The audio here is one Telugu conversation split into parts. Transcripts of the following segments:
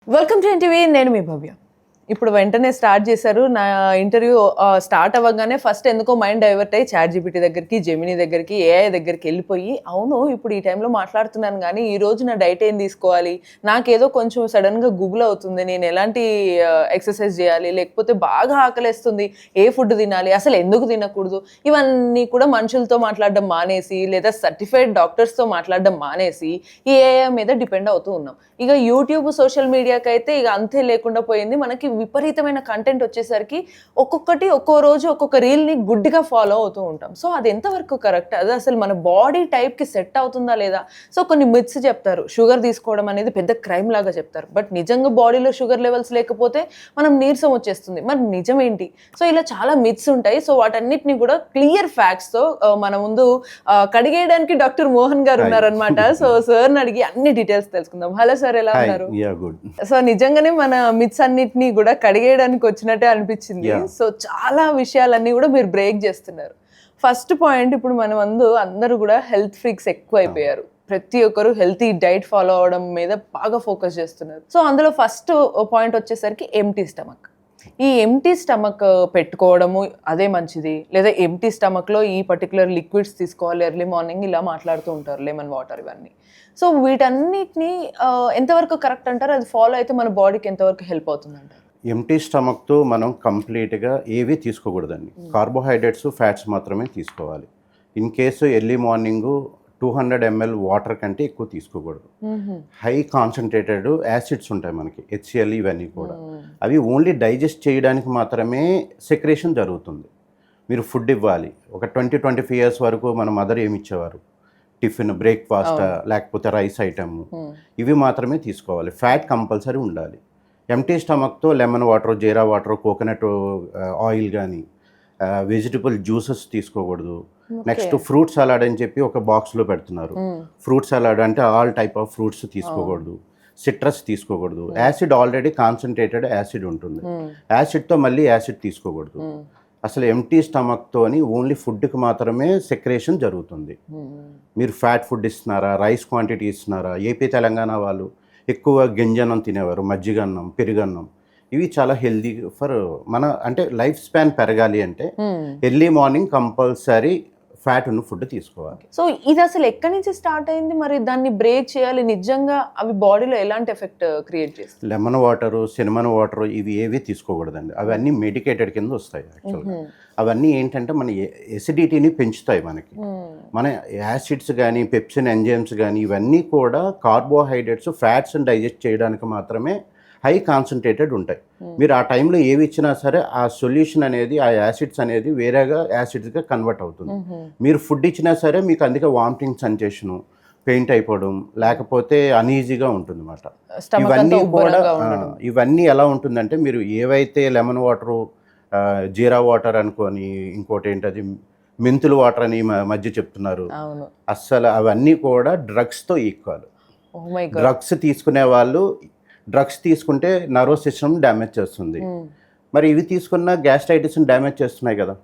Welcome to NTV. నేను మీ భవ్య. ఇప్పుడు వెంటనే స్టార్ట్ చేశారు. నా ఇంటర్వ్యూ స్టార్ట్ అవ్వగానే ఫస్ట్ ఎందుకో మైండ్ డైవర్ట్ అయ్యి చాట్ జీపీటీ దగ్గరికి, జెమినీ దగ్గరికి, ఏఐ దగ్గరికి వెళ్ళిపోయి, అవును ఇప్పుడు ఈ టైంలో మాట్లాడుతున్నాను కానీ ఈ రోజు నా డైట్ ఏం తీసుకోవాలి, నాకేదో కొంచెం సడన్గా గూగుల్ అవుతుంది, నేను ఎలాంటి ఎక్సర్సైజ్ చేయాలి, లేకపోతే బాగా ఆకలేస్తుంది, ఏ ఫుడ్ తినాలి, అసలు ఎందుకు తినకూడదు, ఇవన్నీ కూడా మనుషులతో మాట్లాడడం మానేసి లేదా సర్టిఫైడ్ డాక్టర్స్తో మాట్లాడడం మానేసి ఈ ఏఐ మీద డిపెండ్ అవుతూ ఉన్నాం. ఇక యూట్యూబ్, సోషల్ మీడియాకి అయితే ఇక అంతే లేకుండా పోయింది. మనకి విపరీతమైన కంటెంట్ వచ్చేసరికి ఒక్కొక్కటి ఒక్కో రోజు ఒక్కొక్క రీల్ని గుడ్డిగా ఫాలో అవుతూ ఉంటాం. సో అది ఎంతవరకు కరెక్ట్, అది అసలు మన బాడీ టైప్కి సెట్ అవుతుందా లేదా? సో కొన్ని మిత్స్ చెప్తారు, షుగర్ తీసుకోవడం అనేది పెద్ద క్రైమ్ లాగా చెప్తారు. బట్ నిజంగా బాడీలో షుగర్ లెవెల్స్ లేకపోతే మనం నీరసం వచ్చేస్తుంది. మరి నిజం ఏంటి? సో ఇలా చాలా మిత్స్ ఉంటాయి. సో వాటన్నిటిని కూడా క్లియర్ ఫ్యాక్ట్స్తో మన ముందు కడిగేయడానికి డాక్టర్ మోహన్ గారు ఉన్నారనమాట. సో సార్ని అడిగి అన్ని డీటెయిల్స్ తెలుసుకుందాం. హలో సార్, ఎలా ఉన్నారు? సో నిజంగానే మన మిత్స్ అన్నిటినీ కూడా కడిగేయడానికి వచ్చినట్టే అనిపించింది. సో చాలా విషయాలన్నీ కూడా మీరు బ్రేక్ చేస్తున్నారు. ఫస్ట్ పాయింట్, ఇప్పుడు మన ముందు అందరూ కూడా హెల్త్ ఫ్రీక్స్ ఎక్కువ అయిపోయారు. ప్రతి ఒక్కరు హెల్తీ డైట్ ఫాలో అవడం మీద బాగా ఫోకస్ చేస్తున్నారు. సో అందులో ఫస్ట్ పాయింట్ వచ్చేసరికి ఎంప్టీ స్టమక్. ఈ ఎంప్టీ స్టమక్ పెట్టుకోవడము అదే మంచిది, లేదా ఎంప్టీ స్టమక్లో ఈ పర్టికులర్ లిక్విడ్స్ తీసుకోవాలి ఎర్లీ మార్నింగ్, ఇలా మాట్లాడుతూ ఉంటారు, లెమన్ వాటర్ ఇవన్నీ. సో వీటన్నిటిని ఎంతవరకు కరెక్ట్ అంటారు? అది ఫాలో అయితే మన బాడీకి ఎంతవరకు హెల్ప్ అవుతుంది అంటారు? ఎంటీ స్టమక్తో మనం కంప్లీట్గా ఏవి తీసుకోకూడదండి. కార్బోహైడ్రేట్స్, ఫ్యాట్స్ మాత్రమే తీసుకోవాలి. In case early morning 200 ml water కంటే ఎక్కువ తీసుకోకూడదు. హై కాన్సన్ట్రేటెడ్ యాసిడ్స్ ఉంటాయి మనకి, హెచ్సిఎల్ ఇవన్నీ కూడా. అవి ఓన్లీ డైజెస్ట్ చేయడానికి మాత్రమే సెక్రేషన్ జరుగుతుంది. మీరు ఫుడ్ ఇవ్వాలి. ఒక 20-25 years వరకు మన మదర్ ఏమి ఇచ్చేవారు? టిఫిన్, బ్రేక్ఫాస్ట్, లేకపోతే రైస్ ఐటమ్, ఇవి మాత్రమే తీసుకోవాలి. ఫ్యాట్ కంపల్సరీ ఉండాలి. ఎంటీ స్టమక్తో లెమన్ వాటర్, జీరా వాటర్, కోకోనట్ ఆయిల్ కానీ, వెజిటబుల్ జ్యూసెస్ తీసుకోకూడదు. నెక్స్ట్ ఫ్రూట్ సలాడ్ అని చెప్పి ఒక బాక్స్లో పెడుతున్నారు. ఫ్రూట్ సలాడ్ అంటే ఆల్ టైప్ ఆఫ్ ఫ్రూట్స్ తీసుకోకూడదు. సిట్రస్ తీసుకోకూడదు. యాసిడ్ ఆల్రెడీ కాన్సన్ట్రేటెడ్ యాసిడ్ ఉంటుంది. యాసిడ్తో మళ్ళీ యాసిడ్ తీసుకోకూడదు. అసలు ఎంటీ స్టమక్తోని ఓన్లీ ఫుడ్కి మాత్రమే సెక్రేషన్ జరుగుతుంది. మీరు ఫ్యాట్ ఫుడ్ ఇస్తున్నారా, రైస్ క్వాంటిటీ ఇస్తున్నారా? ఏపీ, తెలంగాణ వాళ్ళు ఎక్కువ గింజన్నం తినేవారు, మజ్జిగన్నం, పెరుగన్నం. ఇవి చాలా హెల్దీ ఫర్ మన అంటే లైఫ్ స్పాన్ పెరగాలి అంటే ఎర్లీ మార్నింగ్ కంపల్సరీ ఫ్యాట్ ఉన్న ఫుడ్ తీసుకోవాలి. సో ఇది అసలు ఎక్కడి నుంచి స్టార్ట్ అయింది? మరి దాన్ని బ్రేక్ చేయాలి, నిజంగా అవి బాడీలో ఎలాంటి ఎఫెక్ట్ క్రియేట్ చేస్తాయి? లెమన్ వాటరు, సినమన్ వాటరు, ఇవి ఏవి తీసుకోకూడదండి. అవన్నీ మెడికేటెడ్ కింద వస్తాయి. యాక్చువల్గా అవన్నీ ఏంటంటే మన ఎసిడిటీని పెంచుతాయి. మనకి మన యాసిడ్స్ కానీ, పెప్సిన్ ఎంజైమ్స్ కానీ, ఇవన్నీ కూడా కార్బోహైడ్రేట్స్, ఫ్యాట్స్ డైజెస్ట్ చేయడానికి మాత్రమే హై కాన్సన్ట్రేటెడ్ ఉంటాయి. మీరు ఆ టైంలో ఏవి ఇచ్చినా సరే ఆ సొల్యూషన్ అనేది, ఆ యాసిడ్స్ అనేది వేరేగా యాసిడ్స్గా కన్వర్ట్ అవుతుంది. మీరు ఫుడ్ ఇచ్చినా సరే మీకు అందుకే వామిటింగ్ సెన్సేషను, పెయింట్ అయిపోవడం, లేకపోతే అనీజీగా ఉంటుంది అన్నమాట. ఇవన్నీ ఎలా ఉంటుందంటే, మీరు ఏవైతే లెమన్ వాటరు, జీరా వాటర్ అనుకొని, ఇంకోటి ఏంటది మెంతులు వాటర్ అని మధ్య చెప్తున్నారు, అస్సలు అవన్నీ కూడా డ్రగ్స్తో ఈక్వల్. డ్రగ్స్ తీసుకునే వాళ్ళు డ్రగ్స్ తీసుకుంటే నర్వస్ సిస్టమ్ డ్యామేజ్ చేస్తుంది. మరి ఇవి తీసుకున్న గ్యాస్ట్రైటిస్ని డ్యామేజ్ చేస్తున్నాయి కదా.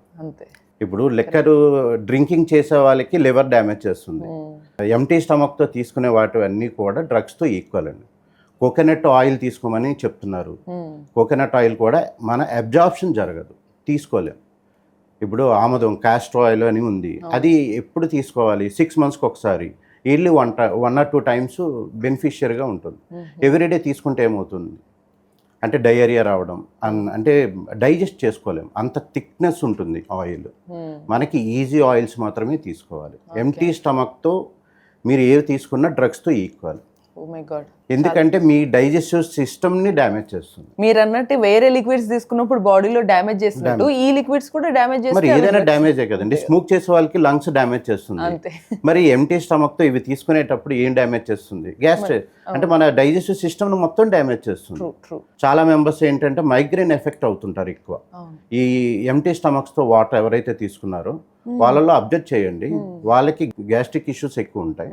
ఇప్పుడు లిక్కర్ డ్రింకింగ్ చేసే వాళ్ళకి లివర్ డ్యామేజ్ చేస్తుంది. ఎంటీ స్టమక్తో తీసుకునే వాటి అన్నీ కూడా డ్రగ్స్తో ఈక్వల్ అండి. కోకోనట్ ఆయిల్ తీసుకోమని చెప్తున్నారు. కోకోనట్ ఆయిల్ కూడా మన అబ్జార్ప్షన్ జరగదు, తీసుకోలేం. ఇప్పుడు ఆముదం, క్యాస్టర్ ఆయిల్ అని ఉంది, అది ఎప్పుడు తీసుకోవాలి? 6 monthsకి ఒకసారి, ఇయర్లీ 1 or 2 times బెనిఫిషియర్గా ఉంటుంది. ఎవ్రీడే తీసుకుంటే ఏమవుతుంది అంటే డయేరియా రావడం, అంటే డైజెస్ట్ చేసుకోలేం, అంత థిక్నెస్ ఉంటుంది ఆయిల్. మనకి ఈజీ ఆయిల్స్ మాత్రమే తీసుకోవాలి. ఎంటీ స్టమక్తో మీరు ఏవి తీసుకున్నా డ్రగ్స్తో ఈక్వల్. ఎందుకంటే మీ డైజెస్టివ్ సిస్టమ్ని డ్యామేజ్ చేస్తుంది. మీరు అన్నట్టు వేరే లిక్విడ్స్ తీసుకున్నప్పుడు బాడీలో డ్యామేజ్ చేస్తున్నట్టు ఈ లిక్విడ్స్ కూడా డ్యామేజ్ చేస్తాయి. మరి ఏదైనా డ్యామేజే కదండి. స్మోక్ చేసే వాళ్ళకి లంగ్స్ డ్యామేజ్ చేస్తుంది. మరి ఎంటీ స్టమక్తో ఇవి తీసుకునేటప్పుడు ఏం డ్యామేజ్ చేస్తుంది? గ్యాస్ట్రైట్ అంటే మన డైజెస్టివ్ సిస్టమ్ను మొత్తం డ్యామేజ్ చేస్తుంది. చాలా మెంబర్స్ ఏంటంటే మైగ్రేన్ ఎఫెక్ట్ అవుతుంటారు ఎక్కువ. ఈ ఎంటీ స్టమక్స్తో వాటర్ ఎవరైతే తీసుకున్నారో వాళ్ళలో అబ్జర్వ్ చేయండి, వాళ్ళకి గ్యాస్ట్రిక్ ఇష్యూస్ ఎక్కువ ఉంటాయి,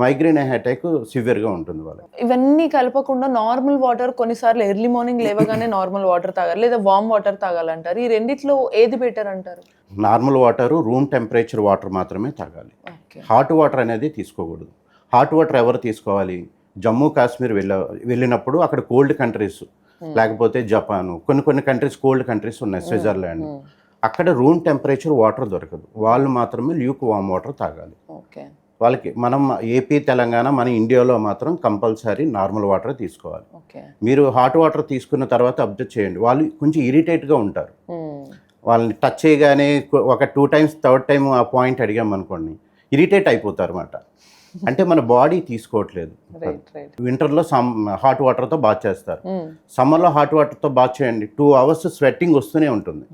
మైగ్రేన్ అటాక్ సివియర్గా ఉంటుంది వాళ్ళకి. ఇవన్నీ కలపకుండా నార్మల్ వాటర్, కొన్నిసార్లు ఎర్లీ మార్నింగ్ లేవగానే నార్మల్ వాటర్ తాగాలి, లేదా వామ్ వాటర్ తాగాలంటారు. ఈ రెండిట్లో ఏది బెటర్ అంటారు? Normal water, room temperature water మాత్రమే తాగాలి. హాట్ వాటర్ అనేది తీసుకోకూడదు. హాట్ వాటర్ ఎవరు తీసుకోవాలి? జమ్మూ కాశ్మీర్ వెళ్ళినప్పుడు అక్కడ కోల్డ్ కంట్రీస్, లేకపోతే జపాన్, కొన్ని కంట్రీస్ కోల్డ్ కంట్రీస్ ఉన్నాయి, స్విట్జర్లాండ్, అక్కడ రూమ్ టెంపరేచర్ వాటర్ దొరకదు. వాళ్ళు మాత్రమే ల్యూక్ వామ్ వాటర్ తాగాలి. ఓకే. వాళ్ళకి మనం ఏపీ, తెలంగాణ, మన ఇండియాలో మాత్రం కంపల్సరీ నార్మల్ వాటర్ తీసుకోవాలి. ఓకే. మీరు హాట్ వాటర్ తీసుకున్న తర్వాత అబ్జర్వ్ చేయండి, వాళ్ళు కొంచెం ఇరిటేట్గా ఉంటారు. వాళ్ళని టచ్ చేయగానే ఒక 2 times 3rd time ఆ పాయింట్ అడిగామనుకోండి ఇరిటేట్ అయిపోతారు అన్నమాట. అంటే మన బాడీ తీసుకోవట్లేదు. వింటర్లో హాట్ వాటర్తో బాత్ చేస్తారు, సమ్మర్లో హాట్ వాటర్తో బాత్ చేయండి, 2 hours స్వెట్టింగ్ వస్తూనే ఉంటుంది.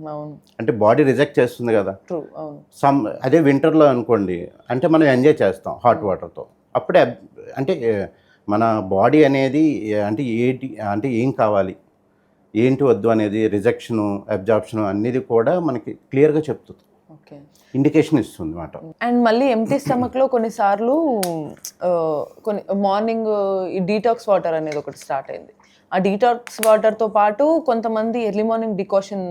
అంటే బాడీ రిజెక్ట్ చేస్తుంది కదా. అదే వింటర్లో అనుకోండి అంటే మనం ఎంజాయ్ చేస్తాం హాట్ వాటర్తో. అప్పుడే అంటే మన బాడీ అనేది అంటే ఏం కావాలి ఏంటి వద్దు అనేది రిజెక్షను, అబ్జార్ప్షను అనేది కూడా మనకి క్లియర్గా చెప్తుంది, ఇండికేషన్ ఇస్తుంది అన్నమాట. అండ్ మళ్ళీ ఎంటీ స్టమక్లో కొన్నిసార్లు మార్నింగ్ ఈ డీటాక్స్ వాటర్ అనేది ఒకటి స్టార్ట్ అయింది. ఆ డీటాక్స్ వాటర్తో పాటు కొంతమంది ఎర్లీ మార్నింగ్ డికాషన్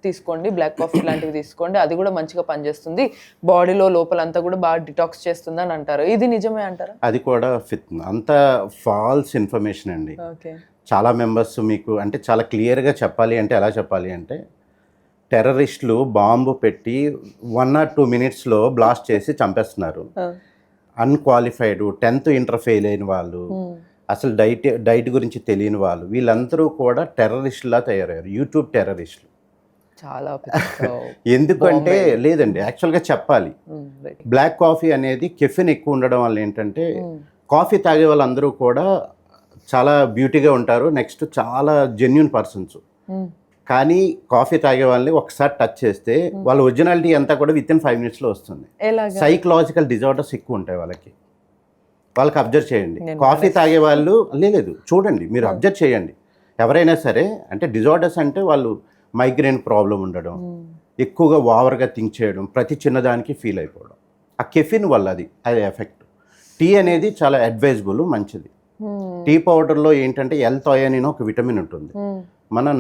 తీసుకోండి, బ్లాక్ కాఫీ లాంటివి తీసుకోండి, అది కూడా మంచిగా పనిచేస్తుంది, బాడీలో లోపలంతా కూడా బాగా డిటాక్స్ చేస్తుంది అని అంటారు. ఇది నిజమే అంటారా? అది కూడా అంత ఫాల్స్ ఇన్ఫర్మేషన్ అండి. ఓకే. చాలా మెంబర్స్ మీకు అంటే చాలా క్లియర్గా చెప్పాలి అంటే ఎలా చెప్పాలి అంటే, టెర్రరిస్టులు బాంబు పెట్టి 1 or 2 minutes బ్లాస్ట్ చేసి చంపేస్తున్నారు. అన్క్వాలిఫైడ్ 10th ఇంటర్ ఫెయిల్ అయిన వాళ్ళు, అసలు డైట్ గురించి తెలియని వాళ్ళు, వీళ్ళందరూ కూడా టెర్రరిస్టులా తయారయ్యారు, యూట్యూబ్ టెర్రరిస్టులు. చాలా ఎందుకంటే లేదండి, యాక్చువల్గా చెప్పాలి, బ్లాక్ కాఫీ అనేది కెఫిన్ ఎక్కువ ఉండడం వల్ల ఏంటంటే కాఫీ తాగే వాళ్ళందరూ కూడా చాలా బ్యూటీగా ఉంటారు, నెక్స్ట్ చాలా జెన్యున్ పర్సన్స్. కానీ కాఫీ తాగే వాళ్ళని ఒకసారి టచ్ చేస్తే వాళ్ళ ఒరిజినాలిటీ అంతా కూడా వితిన్ 5 minutes వస్తుంది. సైకలాజికల్ డిజార్డర్స్ ఎక్కువ ఉంటాయి వాళ్ళకి అబ్జర్వ్ చేయండి. కాఫీ తాగే వాళ్ళు లేదు, చూడండి మీరు అబ్జర్వ్ చేయండి, ఎవరైనా సరే అంటే డిజార్డర్స్ అంటే వాళ్ళు మైగ్రేన్ ప్రాబ్లం ఉండడం, ఎక్కువగా ఓవర్గా థింక్ చేయడం, ప్రతి చిన్నదానికి ఫీల్ అయిపోవడం, ఆ కెఫిన్ వల్ల అది ఎఫెక్ట్. టీ అనేది చాలా అడ్వైజబుల్, మంచిది. టీ పౌడర్లో ఏంటంటే L-థయోనిన్ ఒక విటమిన్ ఉంటుంది, మన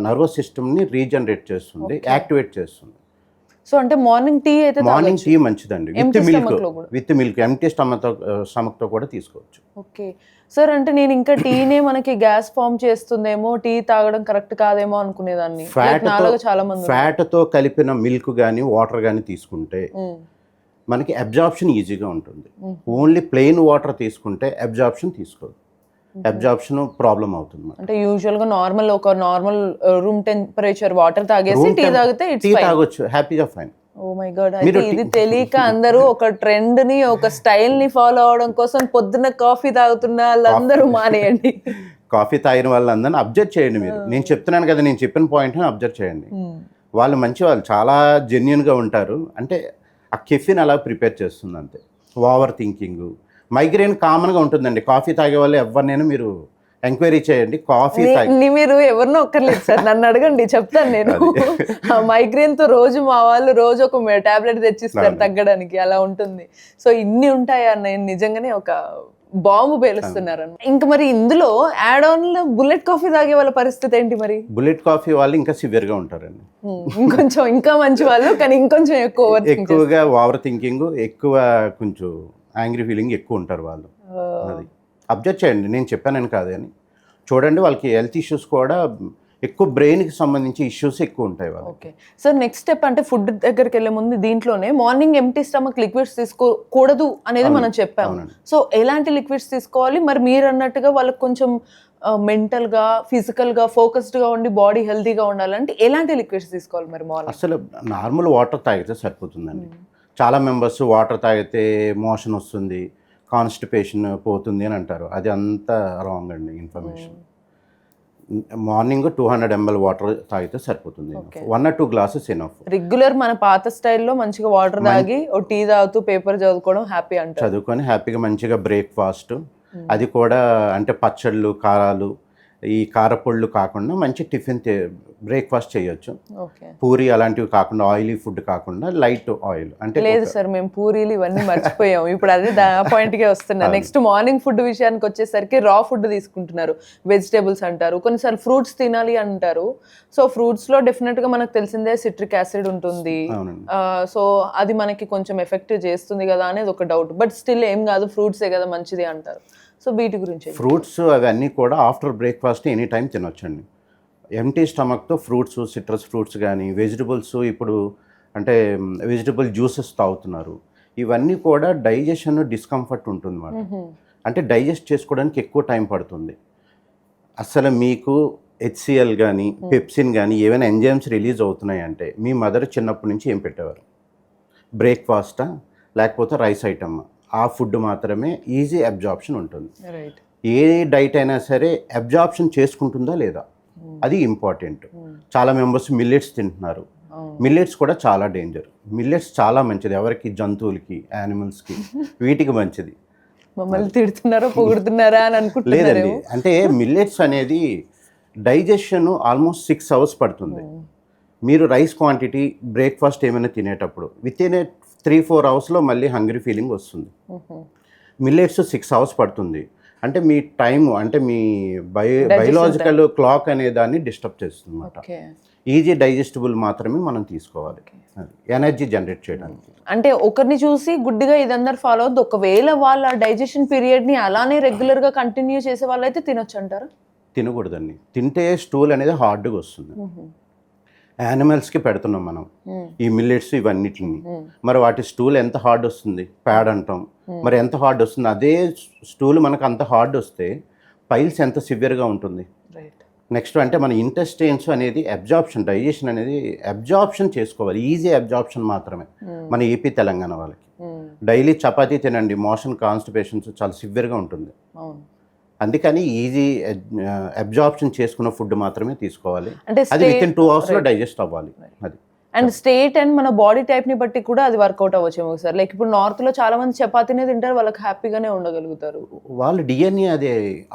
నర్వస్ సిస్టమ్ని రీజనరేట్ చేస్తుంది, యాక్టివేట్ చేస్తుంది. సో అంటే మార్నింగ్ టీ మంచిదండి, విత్ మిల్క్ ఎంటీ స్టమక్తో కూడా తీసుకోవచ్చు. Okay sir. అంటే నేను ఇంకా టీనే మనకి గ్యాస్ ఫామ్ చేస్తుందేమో, టీ తాగడం కరెక్ట్ కాదేమో అనుకునేదాన్ని. ఫ్యాట్తో కలిపిన మిల్క్ కానీ వాటర్ కానీ తీసుకుంటే మనకి అబ్జార్ప్షన్ ఈజీగా ఉంటుంది. ఓన్లీ ప్లెయిన్ వాటర్ తీసుకుంటే అబ్జార్ప్షన్ తీసుకోదు, అబ్జార్ప్షన్ ప్రాబ్లం అవుతుంది. అంటే యూజువల్గా నార్మల్ రూమ్ టెంపరేచర్ వాటర్ తాగేసి టీ తాగితే టీ తాగొచ్చు, హ్యాపీగా ఫైన్. Oh my God. ఇది తెలియక అందరూ ఒక ట్రెండ్ ని, ఒక స్టైల్ ని ఫాలో అవడం కోసం పొద్దున్న కాఫీ తాగుతున్న వాళ్ళందరూ మానేయండి. కాఫీ తాగిన వాళ్ళందరినీ అబ్జర్వ్ చేయండి మీరు. నేను చెప్తున్నాను కదా, నేను చెప్పిన పాయింట్ని అబ్జర్వ్ చేయండి. వాళ్ళు మంచి వాళ్ళు, చాలా జెన్యున్గా ఉంటారు. అంటే ఆ కెఫిన్ అలా ప్రిపేర్ చేస్తుంది అంతే. ఓవర్ థింకింగ్, మైగ్రేన్ కామన్గా ఉంటుందండి. కాఫీ తాగే వాళ్ళు ఎవరినైనా మీరు ఎంక్వైరీ చేయండి, కాఫీ మీరు ఎవరినో ఒక్కర్లేదు సార్, నన్ను అడగండి, చెప్తాను నేను. మైగ్రేన్ తో రోజు మా వాళ్ళు రోజు ఒక టాబ్లెట్ తెచ్చిస్తారు తగ్గడానికి, అలా ఉంటుంది. సో ఇన్ని ఉంటాయా? నేను నిజంగానే ఒక బాంబు పేలుస్తున్నారు. ఇంకా మరి ఇందులో యాడ్ ఆన్ లో బుల్లెట్ కాఫీ తాగే వాళ్ళ పరిస్థితి ఏంటి మరి? బుల్లెట్ కాఫీ వాళ్ళు ఇంకా సివియర్ గా ఉంటారండి, ఇంకా మంచి వాళ్ళు, కానీ ఇంకొంచెం ఎక్కువగా ఓవర్ థింకింగ్, ఎక్కువ కొంచెం యాంగ్రీ ఫీలింగ్ ఎక్కువ ఉంటారు వాళ్ళు. అది అబ్జర్వ్ చేయండి, నేను చెప్పానని కాదని చూడండి. వాళ్ళకి హెల్త్ ఇష్యూస్ కూడా ఎక్కువ, బ్రెయిన్కి సంబంధించి ఇష్యూస్ ఎక్కువ ఉంటాయి వాళ్ళు. ఓకే సార్, నెక్స్ట్ స్టెప్ అంటే ఫుడ్ దగ్గరికి వెళ్ళే ముందు దీంట్లోనే మార్నింగ్ ఎంటీ స్టమక్ లిక్విడ్స్ తీసుకోకూడదు అనేది మనం చెప్పాము. సో ఎలాంటి లిక్విడ్స్ తీసుకోవాలి మరి? మీరు అన్నట్టుగా వాళ్ళకి కొంచెం మెంటల్గా, ఫిజికల్గా ఫోకస్డ్గా ఉండి బాడీ హెల్తీగా ఉండాలంటే ఎలాంటి లిక్విడ్స్ తీసుకోవాలి మరి మార్నింగ్? అసలు నార్మల్ వాటర్ తాగితే సరిపోతుందండి. చాలా మెంబర్స్ వాటర్ తాగితే మోషన్ వస్తుంది, కాన్స్టిపేషన్ పోతుంది అని అంటారు. అది అంతా రాంగ్ అండి ఇన్ఫర్మేషన్. మార్నింగ్ 200 ml వాటర్ తాగితే సరిపోతుంది, 1 or 2 glasses ఎనఫ్. రెగ్యులర్ మన పాత స్టైల్లో మంచిగా వాటర్ తాగి ఓ టీ తాగుతూ పేపర్ చదువుకోవడం హ్యాపీ అంటారు. చదువుకొని హ్యాపీగా మంచిగా బ్రేక్ఫాస్ట్, అది కూడా అంటే పచ్చళ్ళు, కారాలు, ఈ కారపొళ్ళు కాకుండా మంచి టిఫిన్ బ్రేక్ఫాస్ట్ చేయొచ్చు. పూరి అలాంటివి కాకుండా, ఆయిలీ ఫుడ్ కాకుండా లైట్ ఆయిల్. అంటే లేదు సార్, మేము పూరీలు ఇవన్నీ మర్చిపోయాం, ఇప్పుడు అదే పాయింట్కే వస్తున్నా. నెక్స్ట్ మార్నింగ్ ఫుడ్ విషయానికి వచ్చేసరికి రా ఫుడ్ తీసుకుంటున్నారు, వెజిటేబుల్స్ అంటారు, కొన్నిసార్లు ఫ్రూట్స్ తినాలి అంటారు. సో ఫ్రూట్స్లో డెఫినెట్గా మనకు తెలిసిందే సిట్రిక్ యాసిడ్ ఉంటుంది. సో అది మనకి కొంచెం ఎఫెక్ట్ చేస్తుంది కదా అనేది ఒక డౌట్. బట్ స్టిల్ ఏం కాదు, ఫ్రూట్సే కదా మంచిది అంటారు. సో వీటి గురించి ఫ్రూట్స్ అవన్నీ కూడా ఆఫ్టర్ బ్రేక్ఫాస్ట్ ఎనీ టైం తినొచ్చండి. ఎంటీ స్టమక్తో ఫ్రూట్స్, సిట్రస్ ఫ్రూట్స్ కానీ వెజిటబుల్స్ ఇప్పుడు అంటే వెజిటబుల్ జ్యూసెస్ తాగుతున్నారు. ఇవన్నీ కూడా డైజెషన్ డిస్కంఫర్ట్ ఉంటుంది మాట. అంటే డైజెస్ట్ చేసుకోవడానికి ఎక్కువ టైం పడుతుంది. అసలు మీకు హెచ్సిఎల్ కానీ పెప్సిన్ కానీ ఏవైనా ఎంజైమ్స్ రిలీజ్ అవుతున్నాయంటే మీ మదర్ చిన్నప్పటి నుంచి ఏం పెట్టేవారు? బ్రేక్ఫాస్టా లేకపోతే రైస్ ఐటమ్? ఆ ఫుడ్ మాత్రమే ఈజీ అబ్జార్ప్షన్ ఉంటుంది. రైట్. ఏ డైట్ అయినా సరే అబ్జార్ప్షన్ చేసుకుంటుందా లేదా అది ఇంపార్టెంట్. చాలా మెంబర్స్ మిల్లెట్స్ తింటున్నారు. మిల్లెట్స్ కూడా చాలా డేంజర్. మిల్లెట్స్ చాలా మంచిది ఎవరికి? జంతువులకి, యానిమల్స్కి, వీటికి మంచిది. మమ్మల్ని తిడుతున్నారా పొగుడుతున్నారా అని అనుకుంటున్నారేమో. లేదండి, అంటే మిల్లెట్స్ అనేది డైజెషన్ ఆల్మోస్ట్ 6 hours పడుతుంది. మీరు రైస్ క్వాంటిటీ బ్రేక్ఫాస్ట్ ఏమైనా తినేటప్పుడు విత్ ఇన్ 3-4 hours మళ్ళీ హంగ్రీ ఫీలింగ్ వస్తుంది. మిల్లెట్స్ 6 hours పడుతుంది. అంటే మీ టైం అంటే మీ బయోలాజికల్ క్లాక్ అనే దాన్ని డిస్టర్బ్ చేస్తుంది అన్నమాట. ఈజీ డైజెస్టిబుల్ మాత్రమే మనం తీసుకోవాలి ఎనర్జీ జనరేట్ చేయడానికి. అంటే ఒకరిని చూసి గుడ్డిగా ఇదందరు ఫాలో అవుద్ది. ఒకవేళ వాళ్ళ డైజెషన్ పీరియడ్ని అలానే రెగ్యులర్గా కంటిన్యూ చేసే వాళ్ళైతే తినొచ్చు అంటారు? తినకూడదండి. తింటే స్టూల్ అనేది హార్డ్గా వస్తుంది. యానిమల్స్కి పెడుతున్నాం మనం ఈ మిల్లెట్స్ ఇవన్నిటిని, మరి వాటి స్టూల్ ఎంత హార్డ్ వస్తుంది? ప్యాడ్ అంటాం. మరి ఎంత హార్డ్ వస్తుంది? అదే స్టూల్ మనకు అంత హార్డ్ వస్తే పైల్స్ ఎంత సివియర్గా ఉంటుంది. నెక్స్ట్ అంటే మన ఇంటెస్టైన్స్ అనేది అబ్జార్ప్షన్, డైజెషన్ అనేది అబ్జార్ప్షన్ చేసుకోవాలి. ఈజీ అబ్జార్ప్షన్ మాత్రమే మన ఏపీ తెలంగాణ వాళ్ళకి. డైలీ చపాతీ తినండి, మోషన్ కాన్స్టిపేషన్స్ చాలా సివియర్గా ఉంటుంది. అందుకని ఈజీ అబ్జార్ప్షన్ చేసుకున్న ఫుడ్ మాత్రమే తీసుకోవాలి. అది విత్ ఇన్ 2 hours డైజెస్ట్ అవ్వాలి. అది అండ్ స్టేట్ అండ్ మన బాడీ టైప్ని బట్టి కూడా అది వర్కౌట్ అవ్వచ్చేమో సార్. లైక్ ఇప్పుడు నార్త్లో చాలా మంది చపాతీనే తింటారు, వాళ్ళకి హ్యాపీగానే ఉండగలుగుతారు. వాళ్ళ డిఎన్ఏ అది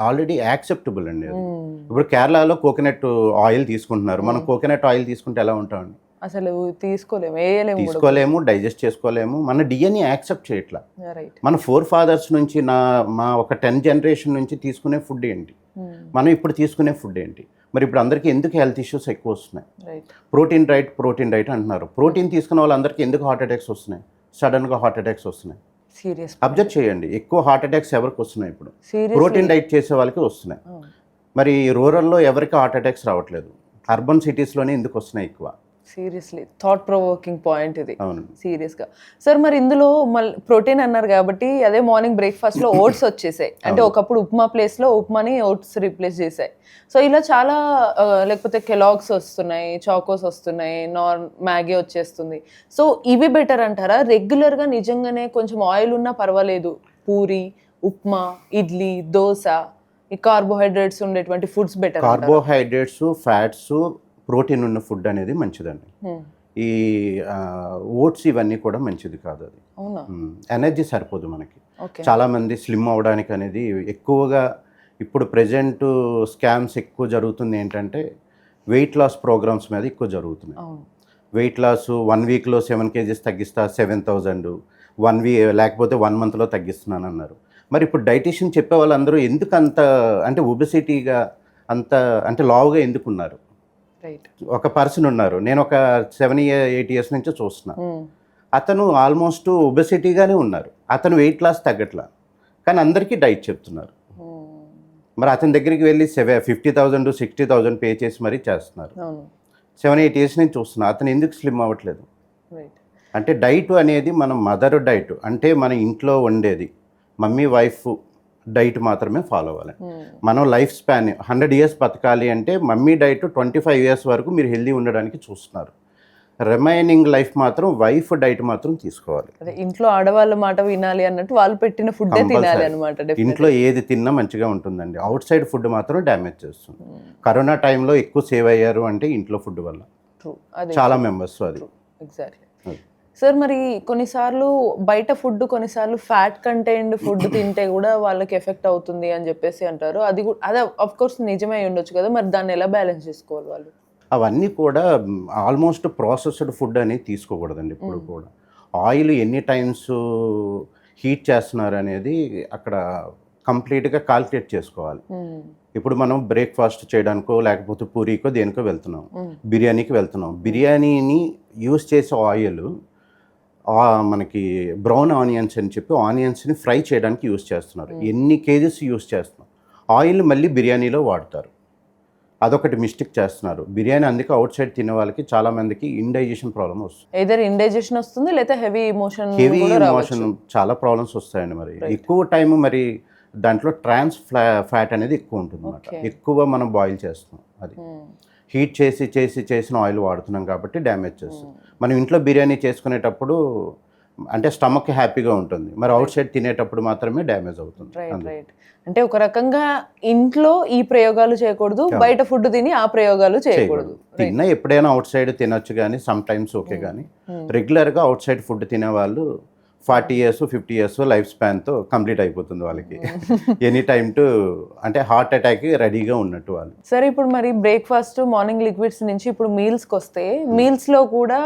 ఆల్రెడీ యాక్సెప్టబుల్ అండి. అది ఇప్పుడు కేరళలో కోకోనట్ ఆయిల్ తీసుకుంటున్నారు, మనం కోకోనట్ ఆయిల్ తీసుకుంటే ఎలా ఉంటామండి? అసలు తీసుకోలేము, డైజెస్ట్ చేసుకోలేము. మన డిఎన్ఏ యాక్సెప్ట్ చేయట్లా. రైట్. మన 4 fathers నుంచి మా ఒక 10 generation నుంచి తీసుకునే ఫుడ్ ఏంటి, మనం ఇప్పుడు తీసుకునే ఫుడ్ ఏంటి? మరి ఇప్పుడు అందరికీ ఎందుకు హెల్త్ ఇష్యూస్ ఎక్కువ వస్తున్నాయి? ప్రోటీన్ డైట్ అంటున్నారు. ప్రోటీన్ తీసుకున్న వాళ్ళందరికీ ఎందుకు హార్ట్ అటాక్స్ వస్తున్నాయి? సడన్గా హార్ట్ అటాక్స్ వస్తున్నాయి. సీరియస్ అబ్జర్వ్ చేయండి, ఎక్కువ హార్ట్ అటాక్స్ ఎవరికి వస్తున్నాయి? ఇప్పుడు ప్రోటీన్ డైట్ చేసే వాళ్ళకి వస్తున్నాయి. మరి రూరల్లో ఎవరికి హార్ట్ అటాక్స్ రావట్లేదు, అర్బన్ సిటీస్లోనే ఎందుకు వస్తున్నాయి ఎక్కువ? సీరియస్లీ థాట్ ప్రొవోకింగ్ పాయింట్ ఇది. సీరియస్గా సార్. మరి ఇందులో మళ్ళీ ప్రోటీన్ అన్నారు కాబట్టి అదే మార్నింగ్ బ్రేక్ఫాస్ట్లో ఓట్స్ వచ్చేసాయి. అంటే ఒకప్పుడు ఉప్మా ప్లేస్లో ఉప్మాని ఓట్స్ రీప్లేస్ చేశాయి. సో ఇలా చాలా లేకపోతే కెలాగ్స్ వస్తున్నాయి, చాకోస్ వస్తున్నాయి, మ్యాగీ వచ్చేస్తుంది. సో ఇవి బెటర్ అంటారా? రెగ్యులర్గా నిజంగానే కొంచెం ఆయిల్ ఉన్నా పర్వాలేదు, పూరి, ఉప్మా, ఇడ్లీ, దోశ, ఈ కార్బోహైడ్రేట్స్ ఉండేటువంటి foods better? Carbohydrates, fats, protein ఉన్న ఫుడ్ అనేది మంచిదండి. ఈ ఓట్స్ ఇవన్నీ కూడా మంచిది కాదు. అది ఎనర్జీ సరిపోదు మనకి. చాలామంది స్లిమ్ అవడానికి అనేది ఎక్కువగా ఇప్పుడు ప్రజెంట్ స్కామ్స్ ఎక్కువ జరుగుతుంది. ఏంటంటే వెయిట్ లాస్ ప్రోగ్రామ్స్ మీద ఎక్కువ జరుగుతున్నాయి. వెయిట్ లాస్ 1 weekలో 7 kgs తగ్గిస్తా, 7,000, 1 week లేకపోతే 1 monthలో తగ్గిస్తున్నాను అన్నారు. మరి ఇప్పుడు డైటీషియన్ చెప్పే వాళ్ళందరూ ఎందుకు అంత అంటే ఒబెసిటీగా అంత అంటే లావుగా ఎందుకున్నారు? ఒక పర్సన్ ఉన్నారు, నేను ఒక 7-8 years నుంచి చూస్తున్నా. అతను ఆల్మోస్ట్ ఒబెసిటీగానే ఉన్నారు, అతను వెయిట్ లాస్ తగ్గట్లా, కానీ అందరికీ డైట్ చెప్తున్నారు. మరి అతని దగ్గరికి వెళ్ళి 50,000 60,000 పే చేసి మరీ చేస్తున్నారు. 7-8 years నుంచి చూస్తున్నా, అతను ఎందుకు స్లిమ్ అవ్వట్లేదు? అంటే డైట్ అనేది మన మదర్ డైట్ అంటే మన ఇంట్లో వండేది, మమ్మీ వైఫ్ డైట్ మాత్రమే ఫాలో అవ్వాలి. మనం లైఫ్ స్పాన్ 100 years బతకాలి అంటే మమ్మీ డైట్ 25 years వరకు మీరు హెల్దీ ఉండడానికి చూస్తున్నారు. రిమైనింగ్ లైఫ్ మాత్రం వైఫ్ డైట్ మాత్రం తీసుకోవాలి. ఇంట్లో ఆడవాళ్ళ మాట వినాలి అన్నట్టు వాళ్ళు పెట్టిన ఫుడ్ తినాలి అన్నమాట. ఇంట్లో ఏది తిన్నా మంచిగా ఉంటుందండి, అవుట్ సైడ్ ఫుడ్ మాత్రం డ్యామేజ్ చేస్తుంది. కరోనా టైంలో ఎక్కువ సేవ్ అయ్యారు అంటే ఇంట్లో ఫుడ్ వల్ల చాలా మెంబర్స్. అది ఎగ్జాక్ట్లీ సార్. మరి కొన్నిసార్లు బయట ఫుడ్, కొన్నిసార్లు ఫ్యాట్ కంటైన్డ్ ఫుడ్ తింటే కూడా వాళ్ళకి ఎఫెక్ట్ అవుతుంది అని చెప్పేసి అంటారు. అది ఆఫ్ కోర్స్ నిజమే ఉండొచ్చు కదా, మరి దాన్ని ఎలా బ్యాలెన్స్ చేసుకోవాలి వాళ్ళు? అవన్నీ కూడా ఆల్మోస్ట్ ప్రాసెస్డ్ ఫుడ్ అనేది తీసుకోకూడదండి. ఇప్పుడు కూడా ఆయిల్ ఎన్ని టైమ్స్ హీట్ చేస్తున్నారు అనేది అక్కడ కంప్లీట్గా కాల్కులేట్ చేసుకోవాలి. ఇప్పుడు మనం బ్రేక్ఫాస్ట్ చేయడానికో లేకపోతే పూరీకో దేనికో వెళ్తున్నాం, బిర్యానీకి వెళ్తున్నాం, బిర్యానీని యూస్ చేసే ఆయిల్ మనకి బ్రౌన్ ఆనియన్స్ అని చెప్పి ఆనియన్స్ని ఫ్రై చేయడానికి యూస్ చేస్తున్నారు. ఎన్ని కేజెస్ యూస్ చేస్తున్నారు. ఆయిల్ మళ్ళీ బిర్యానీలో వాడతారు. అదొకటి మిస్టేక్ చేస్తున్నారు. బిర్యానీ అందుకే అవుట్ సైడ్ తినే వాళ్ళకి చాలా మందికి ఇండైజెషన్ ప్రాబ్లమ్ వస్తుంది. ఎదర్ ఇండైజెషన్ వస్తుంది లేదా హెవీ మోషన్ చాలా ప్రాబ్లమ్స్ వస్తాయండి. మరి ఎక్కువ టైం మరి దాంట్లో ట్రాన్స్ ఫ్యాట్ అనేది ఎక్కువ ఉంటుంది అన్నమాట. ఎక్కువ మనం బాయిల్ చేస్తాం, అది హీట్ చేసిన ఆయిల్ వాడుతున్నాం కాబట్టి డ్యామేజ్ చేస్తుంది. మనం ఇంట్లో బిర్యానీ చేసుకునేటప్పుడు అంటే స్టమక్ హ్యాపీగా ఉంటుంది, మరి అవుట్ సైడ్ తినేటప్పుడు మాత్రమే డ్యామేజ్ అవుతుంది. రైట్. అంటే ఒక రకంగా ఇంట్లో ఈ ప్రయోగాలు చేయకూడదు, బయట ఫుడ్ తిని ఆ ప్రయోగాలు చేయకూడదు. తిన్నా ఎప్పుడైనా అవుట్ సైడ్ తినొచ్చు కానీ సమ్ టైమ్స్ ఓకే, కానీ రెగ్యులర్గా అవుట్ సైడ్ ఫుడ్ తినే వాళ్ళు 40 years 50 years లైఫ్ స్పాన్తో కంప్లీట్ అయిపోతుంది వాళ్ళకి. ఎనీ టైమ్ టు అంటే హార్ట్ అటాక్ రెడీగా ఉన్నట్టు వాళ్ళు. సరే, ఇప్పుడు మరి బ్రేక్ఫాస్ట్ మార్నింగ్ లిక్విడ్స్ నుంచి ఇప్పుడు మీల్స్కి వస్తే, మీల్స్లో కూడా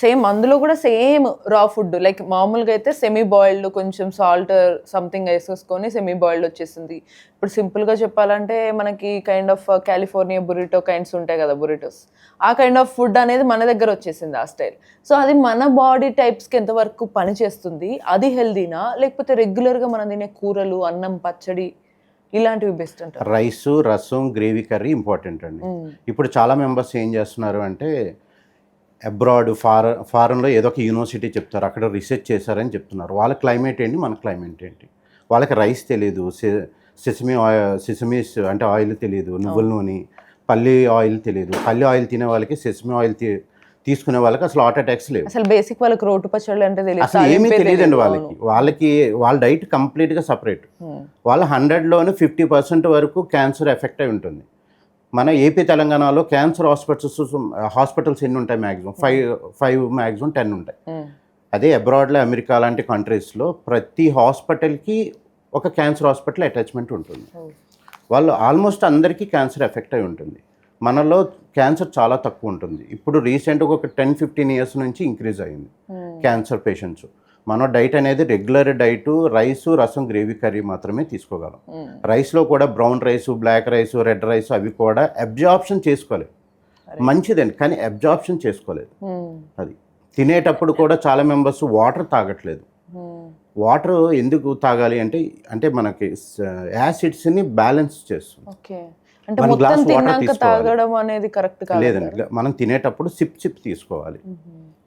సేమ్, అందులో కూడా సేమ్ రా ఫుడ్ లైక్ మామూలుగా అయితే సెమీ బాయిల్డ్ కొంచెం సాల్ట్ సంథింగ్ వేసేసుకొని సెమీ బాయిల్డ్ వచ్చేసింది. ఇప్పుడు సింపుల్గా చెప్పాలంటే మనకి kind of California burrito kinds ఉంటాయి కదా, బురిటోస్, ఆ కైండ్ ఆఫ్ ఫుడ్ అనేది మన దగ్గర వచ్చేసింది ఆ స్టైల్. సో అది మన బాడీ టైప్స్కి ఎంతవరకు పని చేస్తుంది, అది హెల్దీనా లేకపోతే రెగ్యులర్గా మనం తినే కూరలు, అన్నం, పచ్చడి ఇలాంటివి బెస్ట్ అంటారు? Rice, rasam, gravy curry important అండి. ఇప్పుడు చాలా మెంబర్స్ ఏం చేస్తున్నారు అంటే అబ్రాడ్ ఫారెన్లో ఏదో ఒక యూనివర్సిటీ చెప్తారు, అక్కడ రీసెర్చ్ చేశారని చెప్తున్నారు. వాళ్ళ క్లైమేట్ ఏంటి, మన క్లైమేట్ ఏంటి, వాళ్ళకి రైస్ తెలియదు, సెసమీస్ అంటే ఆయిల్ తెలియదు, నువ్వుల నూనె, పల్లి ఆయిల్ తెలియదు. పల్లి ఆయిల్ తినే వాళ్ళకి, సెసమీ ఆయిల్ తీసుకునే వాళ్ళకి అసలు హార్ట్ అటాక్స్ లేవు. అసలు బేసిక్ వాళ్ళకి రోడ్డు పచ్చళ్ళు అంటే తెలియదు, అసలు ఏమీ తెలియదండి వాళ్ళకి వాళ్ళ డైట్ కంప్లీట్గా సపరేట్. వాళ్ళ 100లోనే 50% వరకు క్యాన్సర్ ఎఫెక్ట్ అయి ఉంటుంది. మన ఏపీ తెలంగాణలో క్యాన్సర్ హాస్పిటల్స్ ఎన్ని ఉంటాయి? మ్యాక్సిమం 5 మ్యాక్సిమం 10 ఉంటాయి. అదే అబ్రాడ్లో, అమెరికా లాంటి కంట్రీస్లో ప్రతి హాస్పిటల్కి ఒక క్యాన్సర్ హాస్పిటల్ అటాచ్మెంట్ ఉంటుంది. వాళ్ళు ఆల్మోస్ట్ అందరికీ క్యాన్సర్ ఎఫెక్ట్ అయి ఉంటుంది. మనలో క్యాన్సర్ చాలా తక్కువ ఉంటుంది. ఇప్పుడు రీసెంట్గా ఒక 10-15 years నుంచి ఇంక్రీజ్ అయింది క్యాన్సర్ పేషెంట్స్. మన డైట్ అనేది regular diet, rice, rasam, gravy curry మాత్రమే తీసుకోగలం. రైస్లో కూడా brown rice, black rice, red rice అవి కూడా అబ్జార్ప్షన్ చేసుకోలేదు. మంచిదండి, కానీ అబ్జార్ప్షన్ చేసుకోలేదు. అది తినేటప్పుడు కూడా చాలా మెంబర్స్ వాటర్ తాగట్లేదు. వాటర్ ఎందుకు తాగాలి అంటే మనకి యాసిడ్స్ని బ్యాలెన్స్ చేస్తుంది. అంటే గ్లాస్ వాటర్ తాగడం అనేది కరెక్ట్ కాదు. లేదండి, మనం తినేటప్పుడు సిప్ తీసుకోవాలి.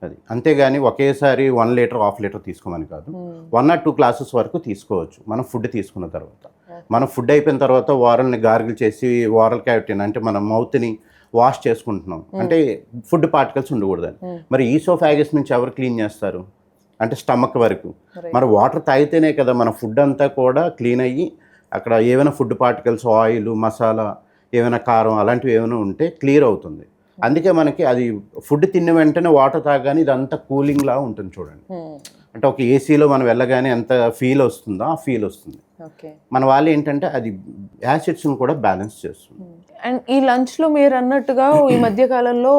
అది అంతేగాని ఒకేసారి 1 లీటర్ 1/2 లీటర్ తీసుకోమని కాదు. 1 or 2 glasses వరకు తీసుకోవచ్చు మనం ఫుడ్ తీసుకున్న తర్వాత. మనం ఫుడ్ అయిపోయిన తర్వాత వారల్ని గార్గిల్ చేసి వారల్ క్యావిటీని అంటే మన మౌత్ని వాష్ చేసుకుంటున్నాం అంటే ఫుడ్ పార్టికల్స్ ఉండకూడదని. మరి ఈసోఫాగస్ నుంచి ఎవరు క్లీన్ చేస్తారు అంటే స్టమక్ వరకు. మరి వాటర్ తాగితేనే కదా మన ఫుడ్ అంతా కూడా క్లీన్ అయ్యి అక్కడ ఏమైనా ఫుడ్ పార్టికల్స్, ఆయిల్, మసాలా, ఏమైనా కారం అలాంటివి ఏమైనా ఉంటే క్లియర్ అవుతుంది. అందుకే మనకి అది ఫుడ్ తిన్న వెంటనే వాటర్ తాగానే ఇదంతా కూలింగ్ లా ఉంటుంది చూడండి. అంటే ఒక ఏసీలో మనం వెళ్ళగానే ఎంత ఫీల్ వస్తుందో ఆ ఫీల్ వస్తుంది. మన వాళ్ళు ఏంటంటే అది యాసిడ్స్ని కూడా బ్యాలెన్స్ చేస్తుంది. అండ్ ఈ లంచ్లో మీరు అన్నట్టుగా ఈ మధ్య కాలంలో